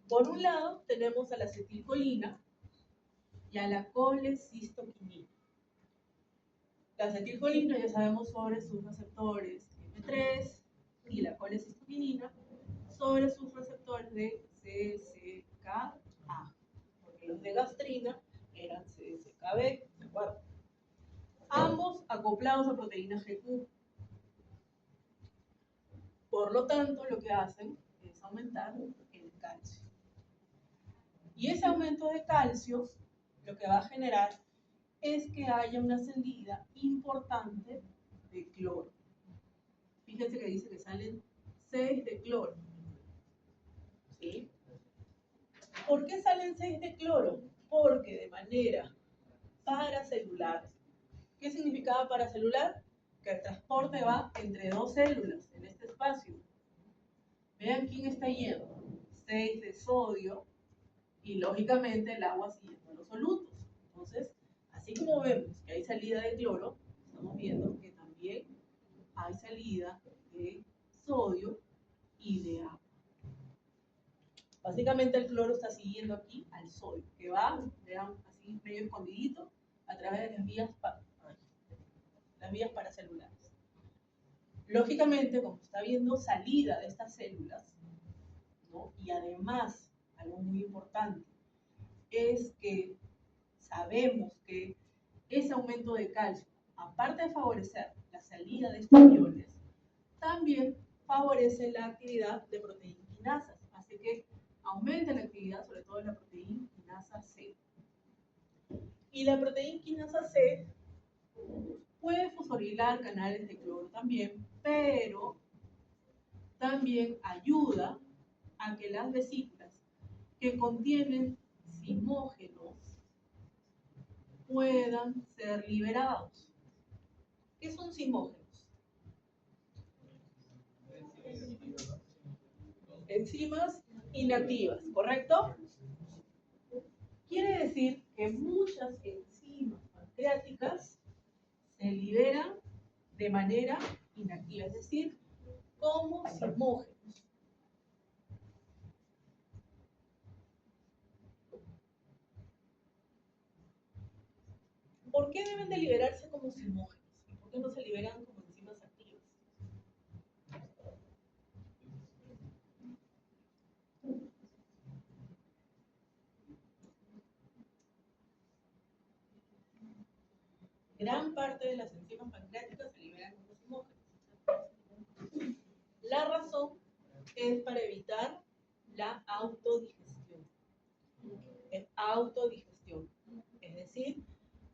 Por un lado tenemos a la acetilcolina y a la colecistoquinina. La acetilcolina ya sabemos sobre sus receptores M3 y la colecistoquinina sobre sus receptores de CCKA, porque los de gastrina eran CCKB, ¿de acuerdo? Ambos acoplados a proteína GQ. Por lo tanto, lo que hacen es aumentar el calcio. Y ese aumento de calcio lo que va a generar es que haya una salida importante de cloro. Fíjense que dice que salen 6 de cloro. ¿Sí? ¿Por qué salen 6 de cloro? Porque de manera paracelular. ¿Qué significaba paracelular? Que el transporte va entre dos células en este espacio. Vean quién está yendo. 6 de sodio y lógicamente el agua siguiendo los solutos. Entonces, así como vemos que hay salida de cloro, estamos viendo que también hay salida de sodio y de agua. Básicamente el cloro está siguiendo aquí al sodio, que va, vean, así medio escondidito, a través de las vías paracelulares. Lógicamente, como está viendo salida de estas células, ¿no? Y además, algo muy importante, es que sabemos que ese aumento de calcio, aparte de favorecer la salida de estos iones, también favorece la actividad de proteínas quinasas, así que aumenta la actividad sobre todo de la proteína quinasa C. Y la proteína quinasa C puede fosforilar canales de cloro también, pero también ayuda a que las vesículas que contienen simógenos puedan ser liberados. ¿Qué son simógenos? Enzimas inactivas, ¿correcto? Quiere decir que muchas enzimas pancreáticas se liberan de manera inactiva, es decir, como simógenos. ¿Por qué deben de liberarse como simógenos? ¿Y por qué no se liberan como enzimas activas? Gran parte de las enzimas pancreáticas se liberan como simógenos. La razón es para evitar la autodigestión. Es autodigestión. Es decir,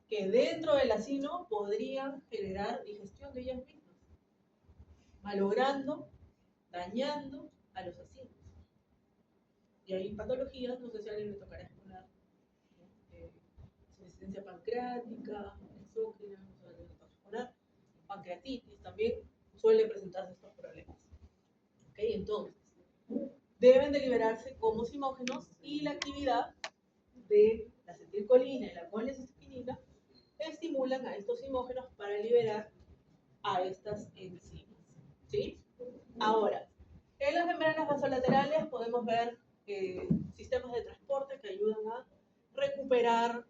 que dentro del acino podrían generar digestión de ellas mismas, malogrando, dañando a los acinos. Y hay patologías, no sé si a alguien le tocará exponer, insuficiencia pancreática, exócrina, no sé si a alguien le tocará exponer, pancreatitis también suele presentarse estos problemas. ¿Ok? Entonces, deben de liberarse como simógenos y la actividad de la acetilcolina y la colecisteína estimulan a estos simógenos para liberar a estas enzimas. ¿Sí? Ahora, en las membranas vasolaterales podemos ver sistemas de transporte que ayudan a recuperar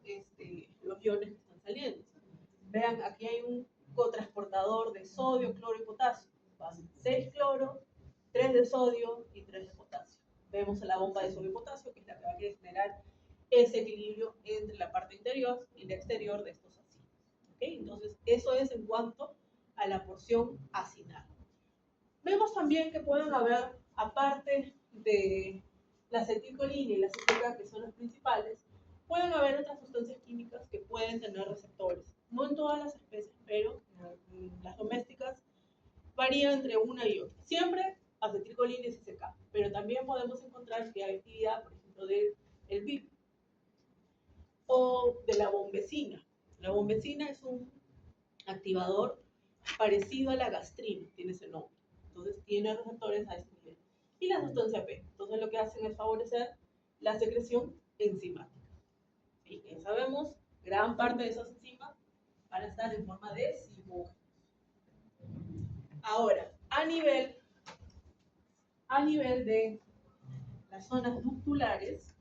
los iones que están saliendo. Vean, aquí hay un cotransportador de sodio, cloro y potasio. 6 cloro, 3 de sodio y 3 de potasio. Vemos la bomba de sodio y potasio, que es la que va a generar ese equilibrio entre la parte interior y la exterior de estos acinos. ¿Okay? Entonces, eso es en cuanto a la porción acinal. Vemos también que pueden haber, aparte de la acetilcolina y la acetilcolina, que son las principales, pueden haber otras sustancias químicas que pueden tener receptores. No en todas las especies, pero en las domésticas varía entre una y otra. Siempre acetilcolina y CCK, pero también podemos encontrar que hay actividad, por ejemplo, del BIP o de la bombecina. La bombecina es un activador parecido a la gastrina, tiene ese nombre. Entonces tiene receptores a este nivel. Y la sustancia P. Entonces lo que hacen es favorecer la secreción enzimática. Y ya sabemos, gran parte de esas enzimas van a estar en forma de simógenos. Ahora, a nivel de las zonas ductulares,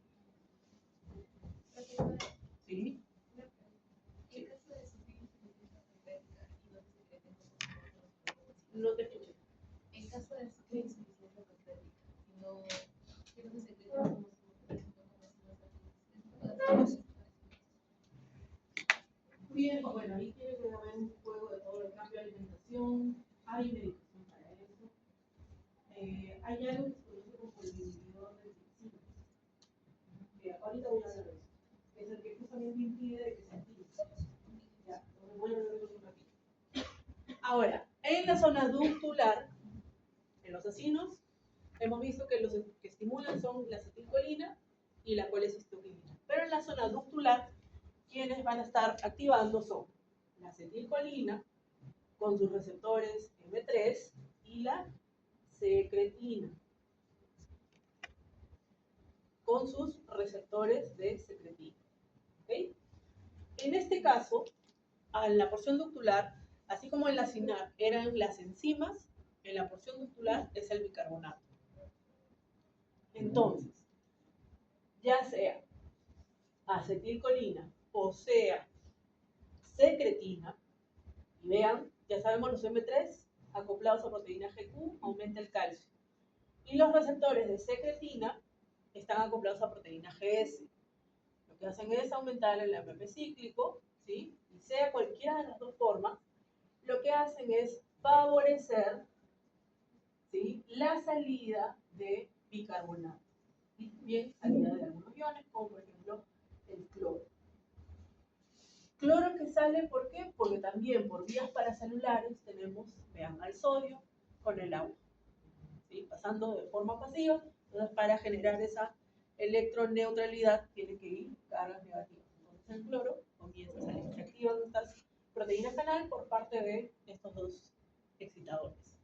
¿sí? No te escuché. En caso de insuficiencia pancreática, no se secreta Bien, bueno, ahí tiene que haber un juego de todo el cambio de alimentación, hay medicación para eso. Hay algo que se conoce como el inhibidor de toxinas. Ahorita voy a hablar de eso. Es el que justamente impide que se active. Ya, entonces voy a hablar de eso un ratito. Ahora, en la zona ductular, en los acinos, hemos visto que los que estimulan son la acetilcolina y la colecistoquinina. Pero en la zona ductular, quienes van a estar activando son la acetilcolina con sus receptores M3 y la secretina con sus receptores de secretina. ¿Okay? En este caso, en la porción ductular, así como en la acinar eran las enzimas, en la porción ductular es el bicarbonato. Entonces, ya sea acetilcolina o sea secretina, y vean, ya sabemos los M3 acoplados a proteína GQ aumenta el calcio. Y los receptores de secretina están acoplados a proteína GS. Lo que hacen es aumentar el AMP cíclico, ¿sí? Y sea cualquiera de las dos formas, lo que hacen es favorecer, ¿sí?, la salida de bicarbonato. Y también salida de algunos iones, como por ejemplo el cloro. Cloro que sale, ¿por qué? Porque también por vías paracelulares tenemos, vean, al sodio con el agua, ¿sí?, pasando de forma pasiva. Entonces, para generar esa electroneutralidad tiene que ir cargas negativas. Entonces, el cloro comienza a salir. Se activan estas proteínas canal por parte de estos dos excitadores.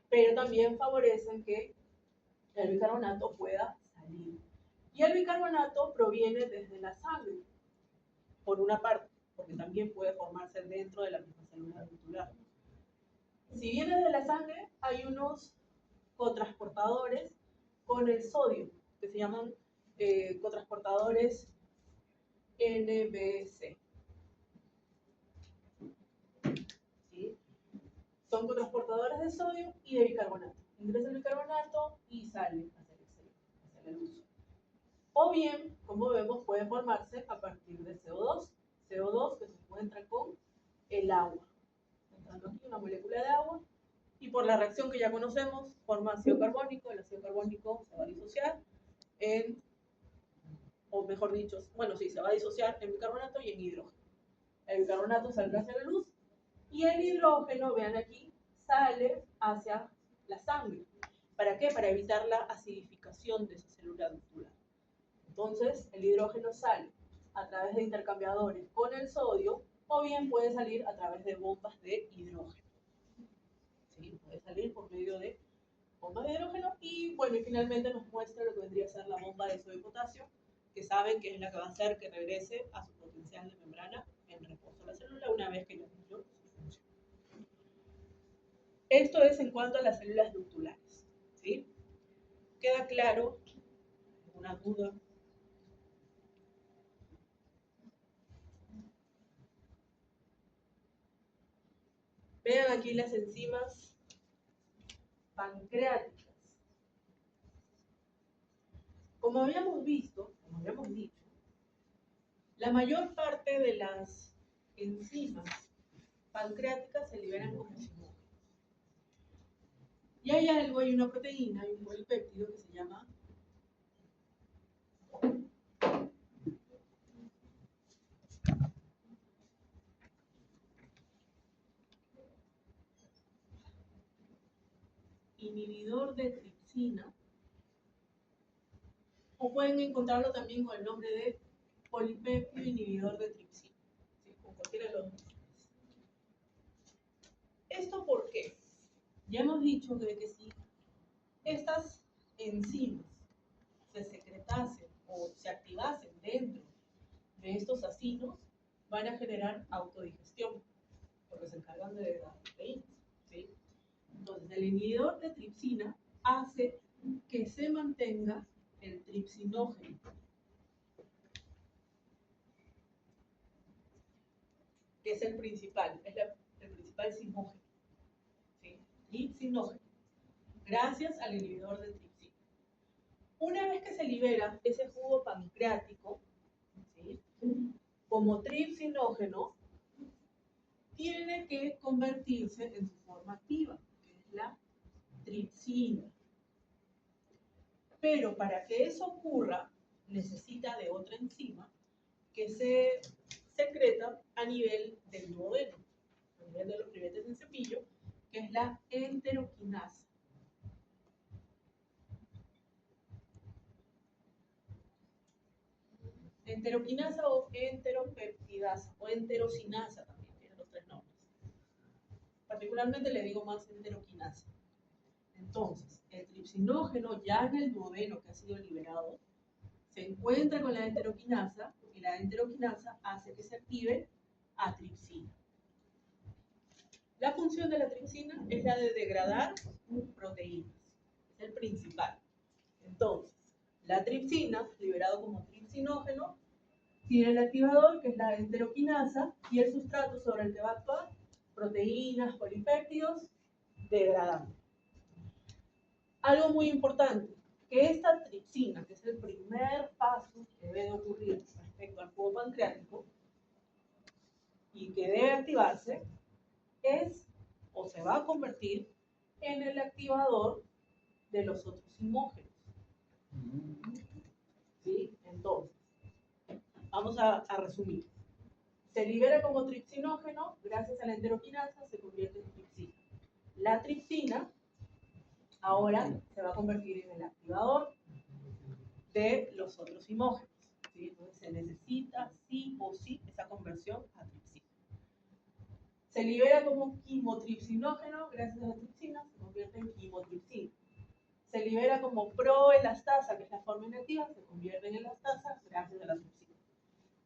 Pero también favorecen que el bicarbonato pueda salir. Y el bicarbonato proviene desde la sangre, por una parte, porque también puede formarse dentro de la misma célula ductular. Si viene de la sangre, hay unos cotransportadores con el sodio, que se llaman cotransportadores NBC. ¿Sí? Son cotransportadores de sodio y de bicarbonato. Ingresa el bicarbonato y sale hacia el uso. O bien, como vemos, puede formarse a partir de CO2. CO2 que se encuentra con el agua. Entrando aquí una molécula de agua y por la reacción que ya conocemos, forma ácido carbónico. El ácido carbónico se va a disociar en, o mejor dicho, bueno, sí, se va a disociar en bicarbonato y en hidrógeno. El bicarbonato saldrá hacia la luz y el hidrógeno, vean aquí, sale hacia la sangre. ¿Para qué? Para evitar la acidificación de esa célula ductular. Entonces, el hidrógeno sale a través de intercambiadores con el sodio, o bien puede salir a través de bombas de hidrógeno. ¿Sí? Puede salir por medio de bombas de hidrógeno y, bueno, y finalmente nos muestra lo que vendría a ser la bomba de sodio y potasio, que saben que es la que va a hacer que regrese a su potencial de membrana en reposo a la célula una vez que ya cumplió su función. Esto es en cuanto a las células ductulares. ¿Sí? ¿Queda claro? ¿Alguna duda? Vean aquí las enzimas pancreáticas. Como habíamos visto, como habíamos dicho, la mayor parte de las enzimas pancreáticas se liberan como sinógenos. Y hay algo, hay una proteína, hay un polipéptido que se llama inhibidor de tripsina, o pueden encontrarlo también con el nombre de polipéptido inhibidor de tripsina, ¿sí? Con cualquiera de los dos. ¿Esto por qué? Ya hemos dicho que si estas enzimas se secretasen o se activasen dentro de estos acinos, van a generar autodigestión, porque se encargan de degradar proteínas. ¿Sí? Entonces, el inhibidor de tripsina hace que se mantenga el tripsinógeno, que es el principal, es el principal sinógeno. ¿Sí? Tripsinógeno, gracias al inhibidor de tripsina. Una vez que se libera ese jugo pancreático, ¿sí? Como tripsinógeno, tiene que convertirse en su forma activa, que es la tripsina. Pero para que eso ocurra, necesita de otra enzima que se secreta a nivel del duodeno, a nivel de los ribetes en cepillo, que es la enteroquinasa. Enteroquinasa o enteropeptidasa o enterocinasa también, tiene los tres nombres. Particularmente le digo más enteroquinasa. Entonces, el tripsinógeno ya en el duodeno que ha sido liberado se encuentra con la enteroquinasa y la enteroquinasa hace que se active a tripsina. La función de la tripsina es la de degradar proteínas, es el principal. Entonces, la tripsina, liberado como tripsinógeno, tiene el activador, que es la enteroquinasa, y el sustrato sobre el que va a actuar proteínas, polipéptidos, degradando. Algo muy importante, que esta tripsina, que es el primer paso que debe ocurrir respecto al jugo pancreático y que debe activarse, es o se va a convertir en el activador de los otros simógenos. ¿Sí? Entonces, vamos a resumir. Se libera como tripsinógeno, gracias a la enteroquinasa se convierte en tripsina. La tripsina ahora se va a convertir en el activador de los otros simógenos. ¿Sí? Entonces se necesita sí o sí esa conversión a tripsina. Se libera como quimotripsinógeno, gracias a la tripsina se convierte en quimotripsina. Se libera como proelastasa, que es la forma inactiva, se convierte en elastasa gracias a la tripsina.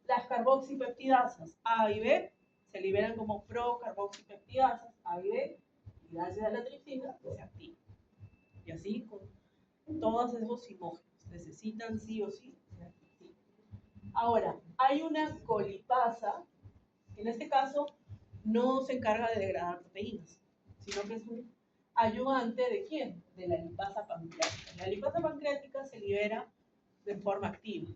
Las carboxipeptidasas A y B se liberan como procarboxipeptidasas A y B, y gracias a la tripsina se activan. Y así con todos esos simógenos. Necesitan sí o sí la tripsina. Ahora, hay una colipasa, que en este caso no se encarga de degradar proteínas, sino que es un ayudante de quién? De la lipasa pancreática. La lipasa pancreática se libera de forma activa.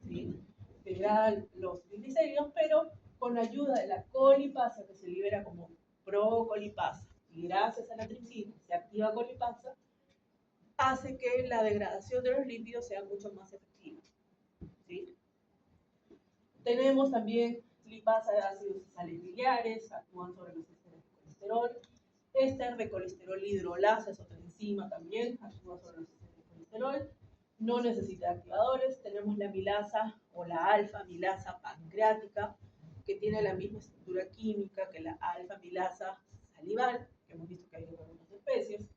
¿Sí? Degrada los triglicéridos, pero con ayuda de la colipasa, que se libera como procolipasa, y gracias a la tripsina se activa colipasa, hace que la degradación de los lípidos sea mucho más efectiva. ¿Sí? Tenemos también lipasa de ácidos y sales biliares, actúan sobre los ésteres de colesterol. Éster de colesterol hidrolasa es otra enzima también, actúa sobre los ésteres de colesterol. No necesita activadores. Tenemos la amilasa o la alfa-amilasa pancreática, que tiene la misma estructura química que la alfa-amilasa salival, que hemos visto que hay en algunas especies.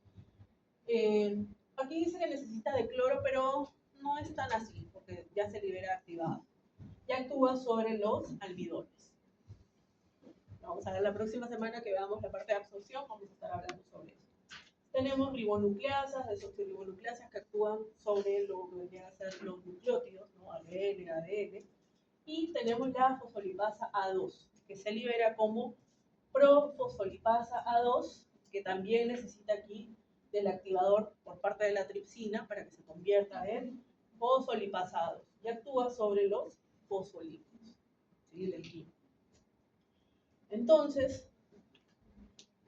Aquí dice que necesita de cloro, pero no es tan así, porque ya se libera activado. Y actúa sobre los almidones. Vamos a ver la próxima semana que veamos la parte de absorción, vamos a estar hablando sobre eso. Tenemos ribonucleasas, desoxirribonucleasas que actúan sobre lo que vendrían a ser los nucleótidos, ¿no? ADN, ADN. Y tenemos la fosfolipasa A2, que se libera como profosfolipasa A2, que también necesita aquí del activador por parte de la tripsina para que se convierta en fosfolipasa A2 y actúa sobre los fosfolípidos, ¿sí? Del químico. Entonces,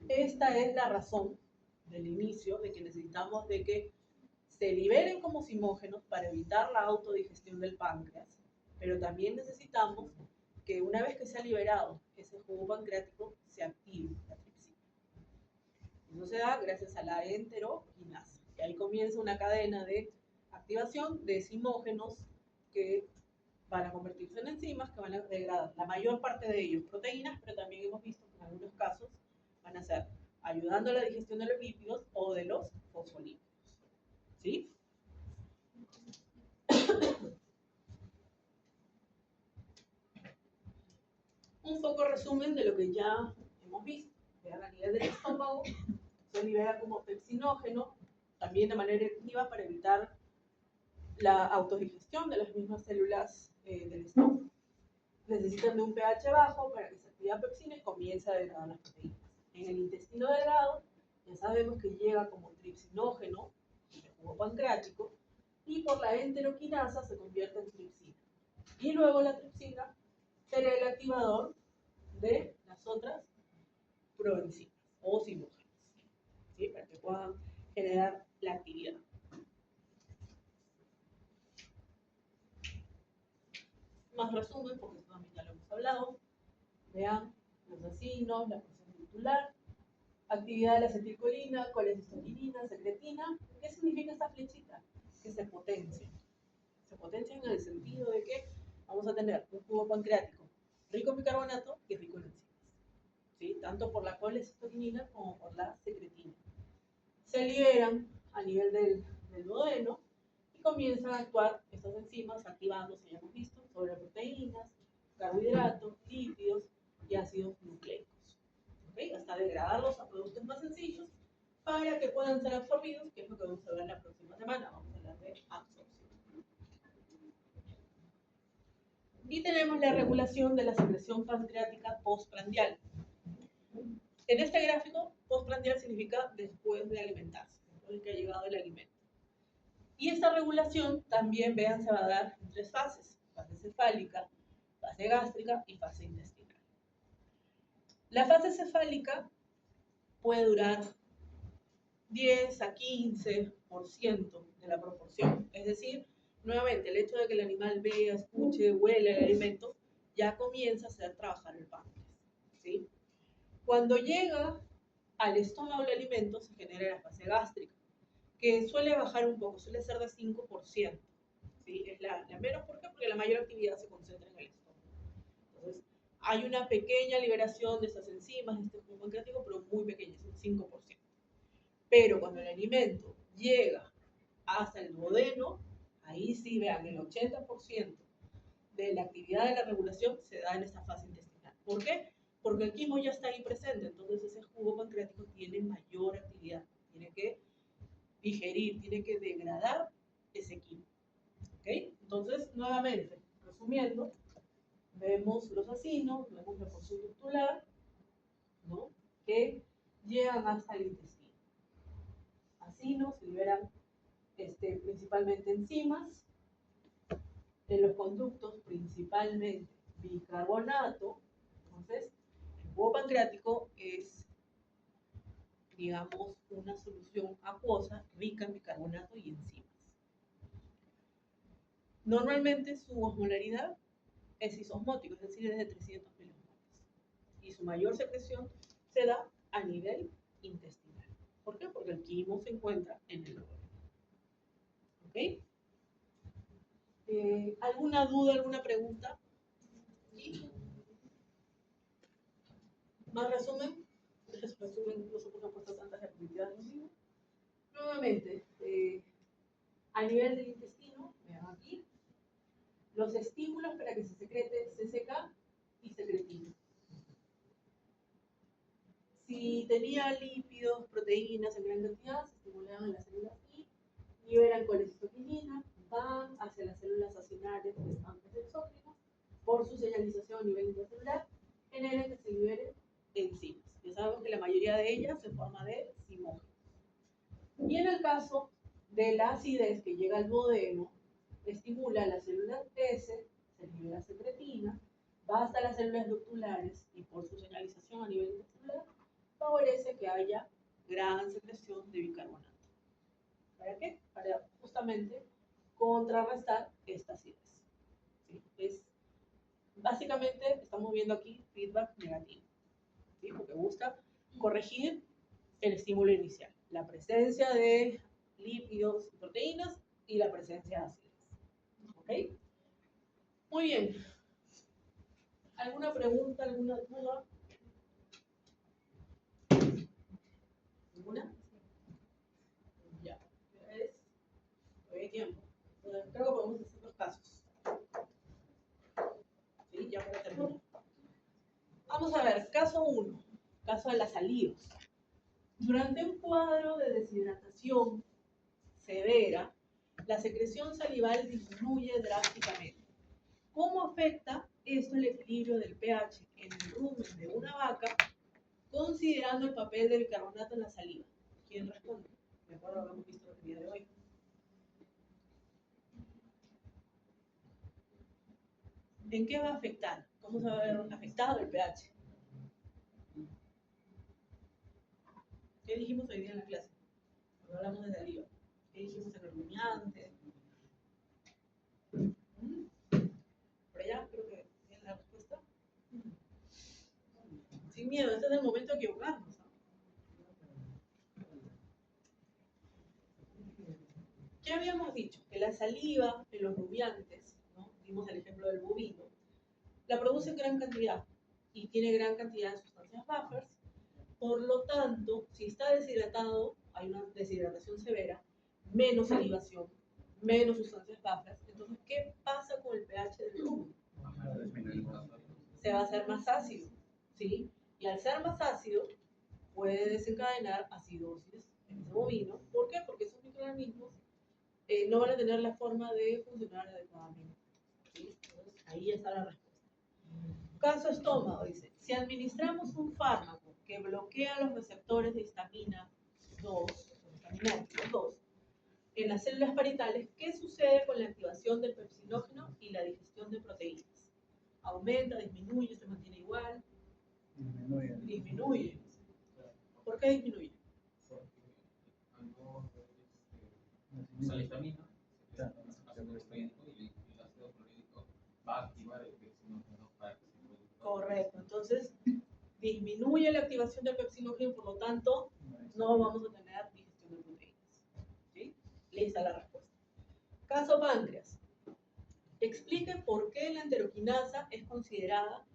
esta es la razón del inicio de que necesitamos de que se liberen como simógenos para evitar la autodigestión del páncreas, pero también necesitamos que una vez que se ha liberado ese jugo pancreático, se active la tripsina. Eso se da gracias a la enteroquinasa. Y ahí comienza una cadena de activación de simógenos que van a convertirse en enzimas que van a degradar la mayor parte de ellos proteínas, pero también hemos visto que en algunos casos van a ser ayudando a la digestión de los lípidos o de los fosfolípidos. ¿Sí? Un poco resumen de lo que ya hemos visto. Vean, a nivel del estómago se libera como pepsinógeno, también de manera activa para evitar la autodigestión de las mismas células del estómago. Necesitan de un pH bajo para que se active la pepsina y comience a degradar las proteínas. En el intestino delgado ya sabemos que llega como tripsinógeno, el jugo pancreático, y por la enteroquinasa se convierte en tripsina. Y luego la tripsina será el activador de las otras proenzimas o simógenas, ¿sí? Para que puedan generar la actividad. Más resumen, porque esto también ya lo hemos hablado. Vean, los acinos, la porción titular, actividad de la acetilcolina, colecistoquinina, secretina. ¿Qué significa esta flechita? Que se potencia. Se potencia en el sentido de que vamos a tener un jugo pancreático rico en bicarbonato y rico en enzimas, ¿sí? Tanto por la colecistoquinina como por la secretina. Se liberan a nivel del duodeno y comienzan a actuar estas enzimas activándose, ya hemos visto, sobre proteínas, carbohidratos, lípidos y ácidos nucleicos. ¿Okay? Hasta degradarlos a productos más sencillos para que puedan ser absorbidos, que es lo que vamos a ver la próxima semana. Vamos a hablar de absorción. Y tenemos la regulación de la secreción pancreática postprandial. En este gráfico, postprandial significa después de alimentarse, después de que ha llegado el alimento. Y esta regulación también, vean, se va a dar en 3 fases: fase cefálica, fase gástrica y fase intestinal. La fase cefálica puede durar 10 a 15% de la proporción. Es decir, nuevamente, el hecho de que el animal vea, escuche, huele el alimento, ya comienza a hacer trabajar el páncreas, ¿sí? Cuando llega al estómago el alimento, se genera la fase gástrica, que suele bajar un poco, suele ser de 5%. ¿Sí? Es la menos, ¿por qué? Porque la mayor actividad se concentra en el estómago. Entonces, hay una pequeña liberación de estas enzimas, de este jugo pancreático, pero muy pequeña, es un 5%. Pero cuando el alimento llega hasta el duodeno, ahí sí, vean, el 80% de la actividad de la regulación se da en esta fase intestinal. ¿Por qué? Porque el quimo ya está ahí presente, entonces ese jugo pancreático tiene mayor actividad, tiene que digerir, tiene que degradar ese quimo. ¿Ok? Entonces, nuevamente, resumiendo, vemos los acinos, vemos la porción titular, ¿no? Que llegan hasta el intestino. Acinos liberan principalmente enzimas, en los conductos principalmente bicarbonato. Entonces, el jugo pancreático es digamos, una solución acuosa rica en bicarbonato y enzimas. Normalmente su osmolaridad es isosmótico, es decir, es de 300 milimoles. Y su mayor secreción se da a nivel intestinal. ¿Por qué? Porque el quimo se encuentra en el lugar. ¿Ok? ¿Alguna duda, alguna pregunta? ¿Sí? ¿Más resumen? Resumen incluso porque han puesto tantas actividades. Nuevamente, a nivel del intestino, vean aquí, los estímulos para que se secrete CCK y secretina. Si tenía lípidos, proteínas en gran cantidad, se estimulaban las células I, liberan colecistoquinina, van hacia las células acinares que están exócrinas, por su señalización a nivel intracelular, generan que se liberen enzimas. Ya sabemos que la mayoría de ellas en forma de simógenos. Y en el caso de la acidez que llega al duodeno, estimula las células S, se libera secretina, va hasta las células ductulares y por su señalización a nivel intracelular favorece que haya gran secreción de bicarbonato. ¿Para qué? Para justamente contrarrestar esta acidez. ¿Sí? Básicamente estamos viendo aquí feedback negativo, ¿sí? Porque busca corregir el estímulo inicial, la presencia de lípidos y proteínas y la presencia de ácidos. ¿Ok? Muy bien. ¿Alguna pregunta, alguna duda? ¿Ninguna? Ya. Todavía hay tiempo. Creo que podemos hacer los casos. ¿Sí? Ya para terminar. Vamos a ver, caso 1, caso de las salidas. Durante un cuadro de deshidratación severa, la secreción salival disminuye drásticamente. ¿Cómo afecta esto el equilibrio del pH en el rumen de una vaca, considerando el papel del bicarbonato en la saliva? ¿Quién responde? De acuerdo a lo que hemos visto el día de hoy. ¿En qué va a afectar? ¿Cómo se va a ver afectado el pH? ¿Qué dijimos hoy día en la clase? Cuando hablamos de saliva. ¿Qué dijimos en el rumiante? Por allá creo que tiene la respuesta. Sin miedo, este es el momento de equivocarnos, ¿no? ¿Qué habíamos dicho? Que la saliva de los rumiantes, ¿no? Dimos el ejemplo del bovino, la produce en gran cantidad y tiene gran cantidad de sustancias buffers. Por lo tanto, si está deshidratado, hay una deshidratación severa, menos salivación, menos sustancias buffers. Entonces, ¿qué pasa con el pH del rumen? Se va a hacer más ácido, ¿sí? Y al ser más ácido, puede desencadenar acidosis en ese bovino. ¿Por qué? Porque esos microorganismos no van a tener la forma de funcionar adecuadamente. ¿Sí? Entonces, ahí está la respuesta. Caso estómago, dice, si administramos un fármaco que bloquea los receptores de histamina 2, en las células parietales, ¿qué sucede con la activación del pepsinógeno y la digestión de proteínas? ¿Aumenta, disminuye, se mantiene igual? Disminuye. ¿Por qué disminuye? O sea, la histamina y el ácido clorhídrico va a activar el pepsinógeno para que se produzca. Correcto, entonces disminuye la activación del pepsinógeno, por lo tanto no vamos a tener digestión de proteínas. ¿Sí? Lista la respuesta. Caso páncreas. Explique por qué la enteroquinasa es considerada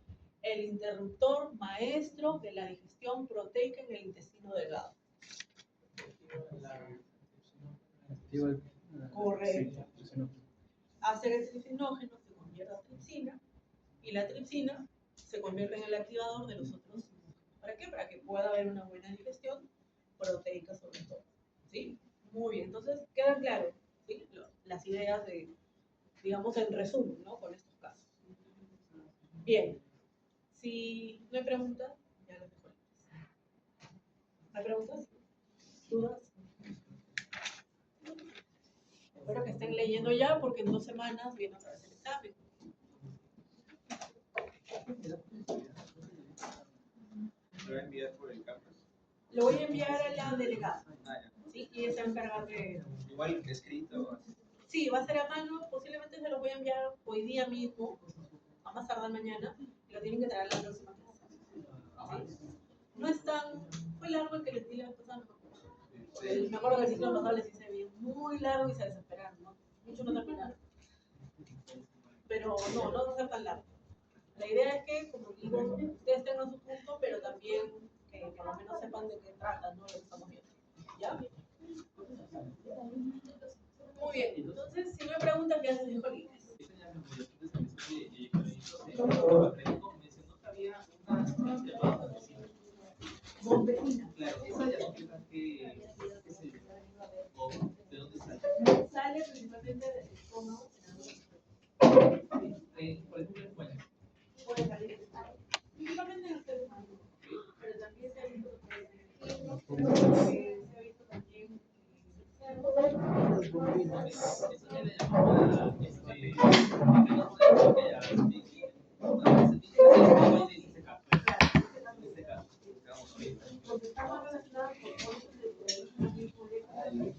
el interruptor maestro de la digestión proteica en el intestino delgado. Correcto. Hace que el tripsinógeno se convierta en tripsina y la tripsina se convierte en el activador de los otros. ¿Para qué? Para que pueda haber una buena digestión proteica sobre todo. ¿Sí? Muy bien, entonces queda claro, ¿sí? Las ideas de, digamos, en resumen, ¿no? Con estos casos. Bien, si no hay preguntas, ya los dejo. ¿Hay preguntas? ¿Dudas? Espero que estén leyendo ya porque en 2 semanas viene otra vez el examen. ¿Se va a enviar por el campus? Lo voy a enviar a la delegada, Ah, ya. ¿sí? Y ella se va a encargar de... Igual escrito. Sí, va a ser a mano, posiblemente se lo voy a enviar hoy día mismo, a más tardar mañana, y lo tienen que traer la próxima clase. ¿Sí? No es tan... Fue largo el que les di la vez pasada. Me acuerdo que el ciclo pasado les hice bien muy largo y se desesperaron, ¿no? Muchos no terminaron. Pero no va a ser tan largo. La idea es que, como digo, ustedes tengan su punto, pero también que por lo menos sepan de qué trata, ¿no? Lo que estamos viendo. ¿Ya? Muy bien. Entonces, si no hay preguntas, ya se dijo libres. Bombelina. Claro, esa ya explica que es el o de dónde sale. Sale principalmente del estómago. Por ejemplo, en España. Puede salir principalmente en el ser humano, pero también se ha visto se ha visto también Eso ya le llamaba porque está más relacionado con cosas de también por ejemplo,